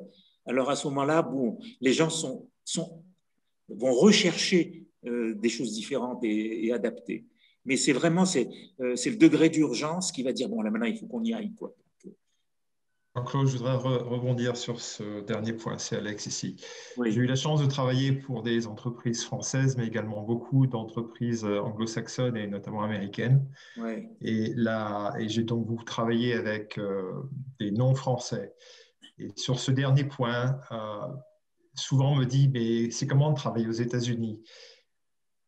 Alors, à ce moment-là, bon, les gens vont rechercher des choses différentes et adaptées. Mais c'est vraiment le degré d'urgence qui va dire, bon, là maintenant, il faut qu'on y aille, quoi. Jean-Claude, je voudrais rebondir sur ce dernier point, c'est Alex ici. Oui. J'ai eu la chance de travailler pour des entreprises françaises, mais également beaucoup d'entreprises anglo-saxonnes et notamment américaines. Oui. Et j'ai donc beaucoup travaillé avec des non-français. Et sur ce dernier point, souvent on me dit, mais c'est comment de travailler aux États-Unis?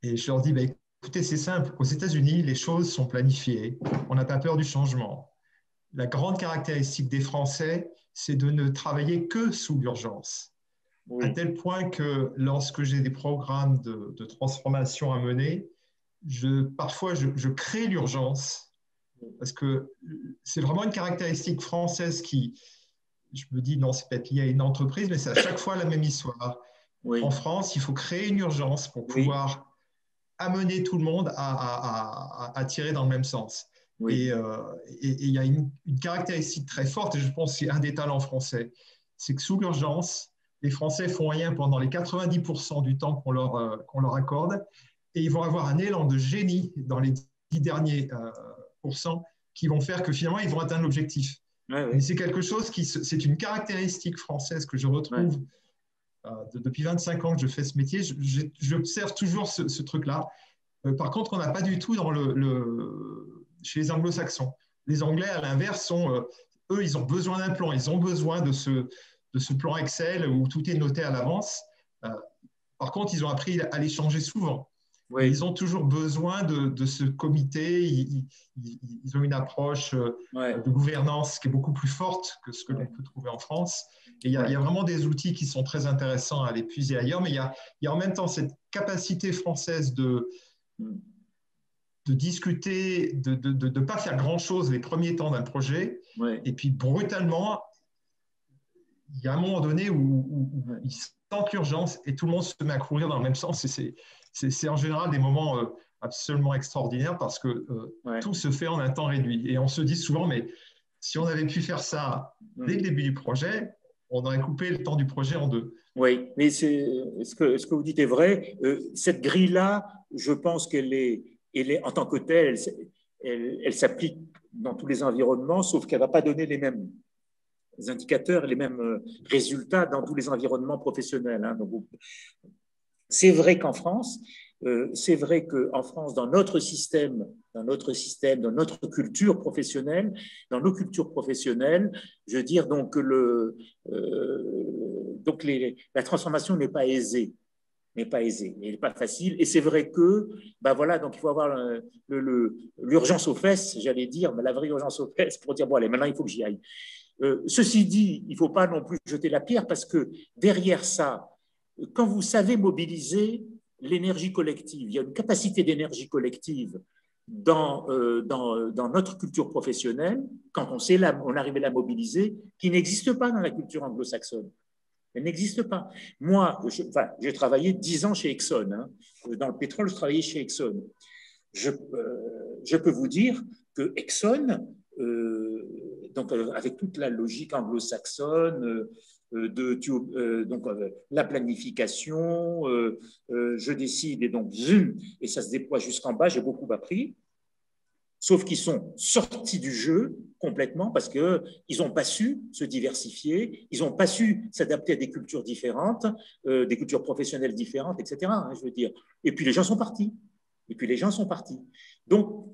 Et je leur dis, écoutez, c'est simple. Aux États-Unis, les choses sont planifiées. On n'a pas peur du changement. La grande caractéristique des Français, c'est de ne travailler que sous l'urgence. Oui. À tel point que lorsque j'ai des programmes de transformation à mener, parfois je crée l'urgence parce que c'est vraiment une caractéristique française qui, je me dis, non, c'est peut-être lié à une entreprise, mais c'est à chaque fois la même histoire. Oui. En France, il faut créer une urgence pour pouvoir amener tout le monde à tirer dans le même sens. Oui. Et il y a une caractéristique très forte, et je pense que c'est un des talents français, c'est que sous l'urgence, les Français font rien pendant les 90% du temps qu'on leur accorde, et ils vont avoir un élan de génie dans les 10 derniers pourcents qui vont faire que finalement, ils vont atteindre l'objectif. Ouais. C'est quelque chose c'est une caractéristique française que je retrouve depuis 25 ans que je fais ce métier. J'observe toujours ce truc-là. Par contre, on n'a pas du tout chez les anglo-saxons. Les Anglais, à l'inverse, eux, ils ont besoin d'un plan. Ils ont besoin de ce plan Excel où tout est noté à l'avance. Par contre, ils ont appris à les changer souvent. Oui. Ils ont toujours besoin de ce comité. Ils ont une approche de gouvernance qui est beaucoup plus forte que ce que l'on peut trouver en France. Et il y a vraiment des outils qui sont très intéressants à aller puiser ailleurs, mais il y a en même temps cette capacité française de discuter, de ne pas faire grand-chose les premiers temps d'un projet, et puis brutalement, il y a un moment donné où ils sentent l'urgence et tout le monde se met à courir dans le même sens. Et c'est en général des moments absolument extraordinaires parce que tout se fait en un temps réduit. Et on se dit souvent, mais si on avait pu faire ça dès le début du projet, on aurait coupé le temps du projet en deux. Oui, mais ce que vous dites est vrai. Cette grille-là, je pense qu'elle est en tant que telle, elle s'applique dans tous les environnements, sauf qu'elle ne va pas donner les mêmes indicateurs, les mêmes résultats dans tous les environnements professionnels. Hein. C'est vrai qu'en France, dans notre système, dans notre culture professionnelle, dans nos cultures professionnelles, je veux dire, donc la transformation n'est pas aisée. Elle n'est pas facile. Et c'est vrai que, voilà, donc il faut avoir l'urgence aux fesses, j'allais dire, mais la vraie urgence aux fesses pour dire, bon, allez, maintenant il faut que j'y aille. Ceci dit, il ne faut pas non plus jeter la pierre parce que derrière ça, quand vous savez mobiliser l'énergie collective, il y a une capacité d'énergie collective dans notre culture professionnelle, quand on arrive à la mobiliser, qui n'existe pas dans la culture anglo-saxonne. Elle n'existe pas. Moi, j'ai travaillé 10 ans chez Exxon. Hein. Dans le pétrole, je travaillais chez Exxon. Je peux vous dire que Exxon, donc avec toute la logique anglo-saxonne, la planification, je décide et donc zoom, et ça se déploie jusqu'en bas, j'ai beaucoup appris. Sauf qu'ils sont sortis du jeu complètement parce qu'ils n'ont pas su se diversifier, ils n'ont pas su s'adapter à des cultures différentes, des cultures professionnelles différentes, etc. Hein, je veux dire. Et puis les gens sont partis. Donc,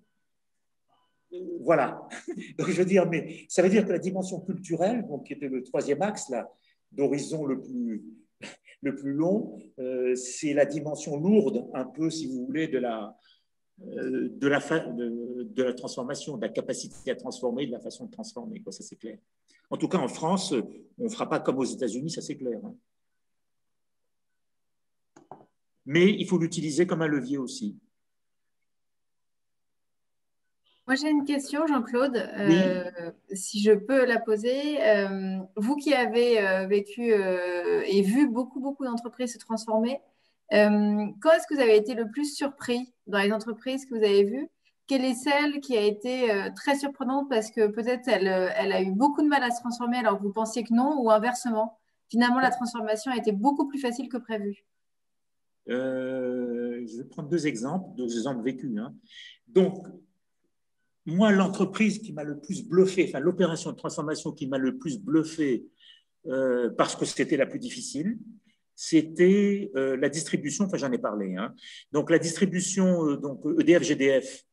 voilà. Donc, je veux dire, mais ça veut dire que la dimension culturelle, donc, qui était le troisième axe là, d'horizon le plus long, c'est la dimension lourde, un peu, si vous voulez, de la transformation, de la capacité à transformer, de la façon de transformer, quoi, ça c'est clair. En tout cas, en France, on ne fera pas comme aux États-Unis, ça c'est clair. Hein. Mais il faut l'utiliser comme un levier aussi. Moi, j'ai une question, Jean-Claude, si je peux la poser. Vous qui avez vécu et vu beaucoup d'entreprises se transformer, quand est-ce que vous avez été le plus surpris dans les entreprises que vous avez vues? Quelle est celle qui a été très surprenante parce que peut-être elle a eu beaucoup de mal à se transformer alors que vous pensiez que non, ou inversement? Finalement, la transformation a été beaucoup plus facile que prévu. Je vais prendre deux exemples vécus. Hein. Donc, moi, l'entreprise qui m'a le plus bluffé, enfin l'opération de transformation qui m'a le plus bluffé parce que c'était la plus difficile, c'était la distribution, enfin j'en ai parlé, hein. Donc la distribution, donc EDF-GDF,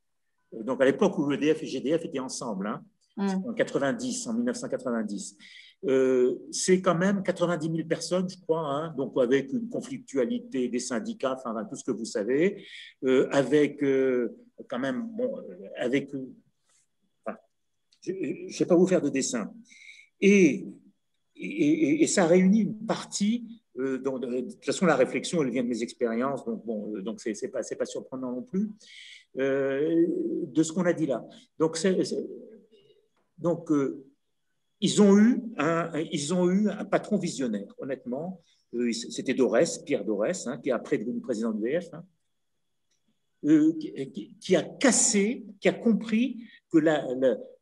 donc à l'époque où EDF et GDF étaient ensemble, hein, en 1990. C'est quand même 90 000 personnes, je crois, hein, donc avec une conflictualité des syndicats, enfin tout ce que vous savez, avec quand même, bon, avec, je ne vais pas vous faire de dessin. Et ça réunit une partie, de toute façon la réflexion, elle vient de mes expériences, donc bon, donc c'est pas surprenant non plus, de ce qu'on a dit là. Donc, ils ont eu un patron visionnaire, honnêtement. C'était Pierre Dorès, hein, qui est après devenu président de l'EDF, hein, qui a compris que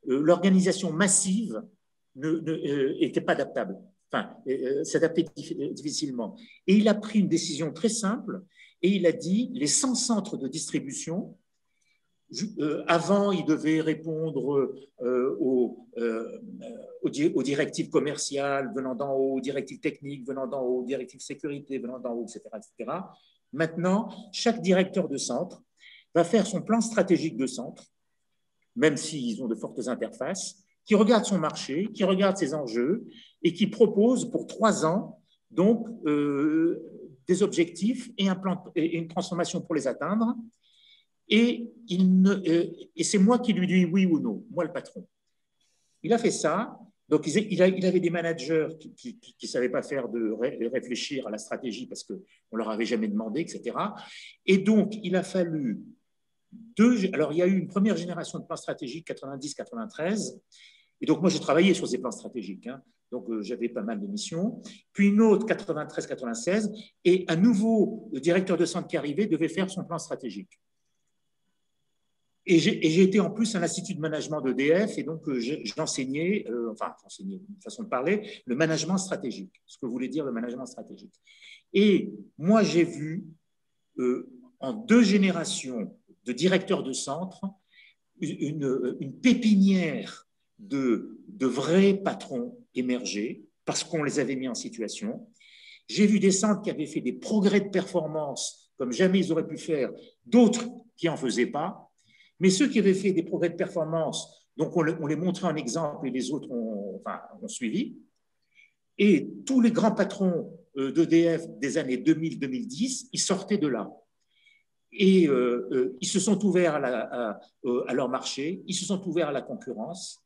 l'organisation massive n'était pas adaptable, enfin, s'adaptait difficilement. Et il a pris une décision très simple et il a dit les 100 centres de distribution. Avant, il devait répondre aux directives commerciales venant d'en haut, aux directives techniques venant d'en haut, aux directives sécurité venant d'en haut, etc., etc. Maintenant, chaque directeur de centre va faire son plan stratégique de centre, même s'ils ont de fortes interfaces, qui regarde son marché, qui regarde ses enjeux et qui propose pour 3 ans donc des objectifs et une transformation pour les atteindre. Et c'est moi qui lui dis oui ou non, moi le patron. Il a fait ça. Donc, il avait des managers qui ne savaient pas faire de réfléchir à la stratégie parce qu'on ne leur avait jamais demandé, etc. Et donc, il a fallu alors, il y a eu une première génération de plans stratégiques, 90-93. Et donc, moi, j'ai travaillé sur ces plans stratégiques. Hein. Donc, j'avais pas mal de missions. Puis une autre, 93-96. Et un nouveau directeur de centre qui arrivait devait faire son plan stratégique. Et j'ai été en plus à l'Institut de management d'EDF, et donc j'enseignais, j'enseignais une façon de parler, le management stratégique, ce que voulait dire le management stratégique. Et moi, j'ai vu en 2 générations de directeurs de centre une pépinière de vrais patrons émerger, parce qu'on les avait mis en situation. J'ai vu des centres qui avaient fait des progrès de performance comme jamais ils auraient pu faire, d'autres qui n'en faisaient pas. Mais ceux qui avaient fait des progrès de performance, donc on les montrait en exemple et les autres ont suivi. Et tous les grands patrons d'EDF des années 2000-2010, ils sortaient de là. Et ils se sont ouverts à leur marché, ils se sont ouverts à la concurrence.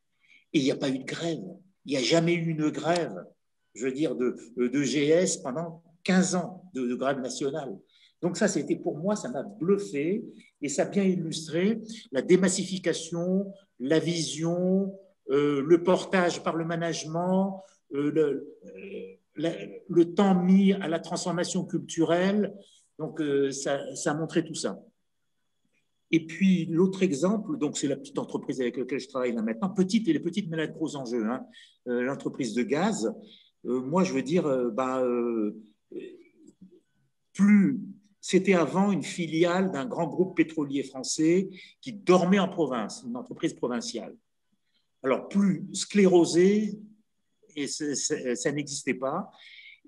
Et il n'y a pas eu de grève. Il n'y a jamais eu une grève, je veux dire, de GS pendant 15 ans de grève nationale. Donc ça, c'était pour moi, ça m'a bluffé et ça a bien illustré la démassification, la vision, le portage par le management, le temps mis à la transformation culturelle. Donc ça a montré tout ça. Et puis l'autre exemple, donc c'est la petite entreprise avec laquelle je travaille là maintenant, petite et les petites mais elle a de gros enjeux, hein, l'entreprise de gaz. Moi, je veux dire, c'était avant une filiale d'un grand groupe pétrolier français qui dormait en province, une entreprise provinciale. Alors, plus sclérosée, et ça n'existait pas.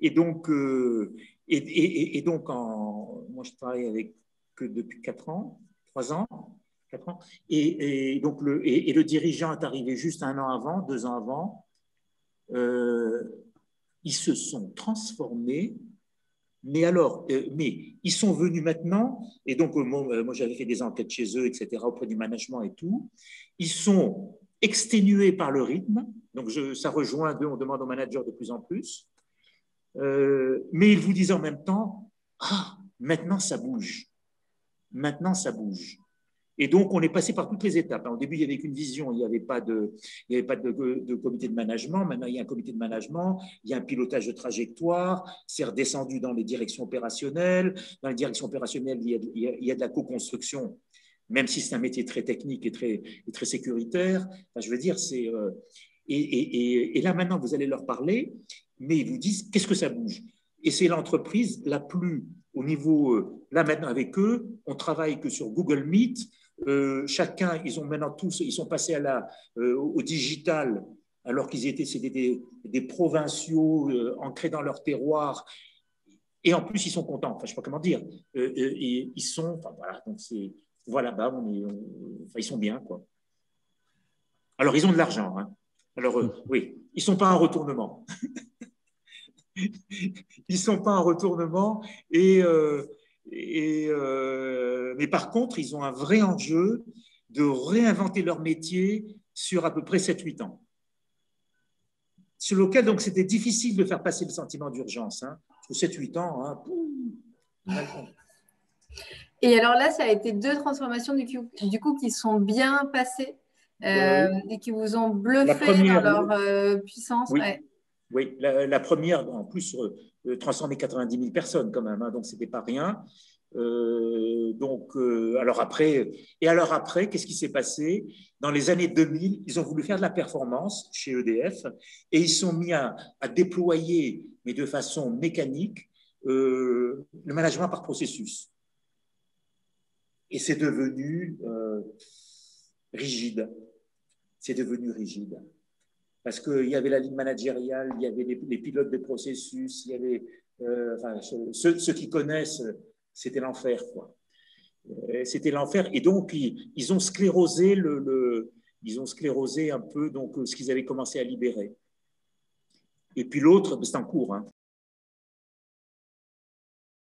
Et donc, moi, je travaille avec que depuis 4 ans, 3 ans, 4 ans. Et donc, le dirigeant est arrivé juste 1 an avant, 2 ans avant. Ils se sont transformés. Mais ils sont venus maintenant, et donc moi j'avais fait des enquêtes chez eux, etc., auprès du management et tout. Ils sont exténués par le rythme, donc ça rejoint on demande aux managers de plus en plus. Mais ils vous disent en même temps, maintenant ça bouge. Maintenant ça bouge. Et donc, on est passé par toutes les étapes. Au début, il n'y avait qu'une vision, il n'y avait pas de comité de management. Maintenant, il y a un comité de management, il y a un pilotage de trajectoire, c'est redescendu dans les directions opérationnelles. Dans les directions opérationnelles, il y a de la co-construction, même si c'est un métier très technique et très sécuritaire. Enfin, je veux dire, et là, maintenant, vous allez leur parler, mais ils vous disent, qu'est-ce que ça bouge? Et c'est l'entreprise la plus, au niveau, là maintenant avec eux, on travaille que sur Google Meet. Chacun, ils ont maintenant tous, ils sont passés au digital, alors c'était des provinciaux ancrés dans leur terroir, et en plus ils sont contents. Enfin, je ne sais pas comment dire. Et ils sont, enfin voilà, donc voilà, ils sont bien quoi. Alors ils ont de l'argent, hein. Alors oui, ils ne sont pas en retournement. Ils ne sont pas en retournement mais par contre, ils ont un vrai enjeu de réinventer leur métier sur à peu près 7-8 ans. Sur lequel, donc, c'était difficile de faire passer le sentiment d'urgence. Hein. Sur 7-8 ans, hein, Et alors là, ça a été 2 transformations du coup qui sont bien passées et qui vous ont bluffé dans leur puissance. Oui. Ouais. Oui, la première, en plus, transformer 90 000 personnes quand même, hein, donc ce n'était pas rien. Alors après, qu'est-ce qui s'est passé? Dans les années 2000, ils ont voulu faire de la performance chez EDF et ils sont mis à déployer, mais de façon mécanique, le management par processus. Et c'est devenu rigide. C'est devenu rigide. Parce qu'il y avait la ligne managériale, il y avait les pilotes de processus, il y avait ceux qui connaissent, c'était l'enfer, quoi. C'était l'enfer, et donc ils ont sclérosé ils ont sclérosé un peu donc ce qu'ils avaient commencé à libérer. Et puis l'autre, c'est en cours, hein.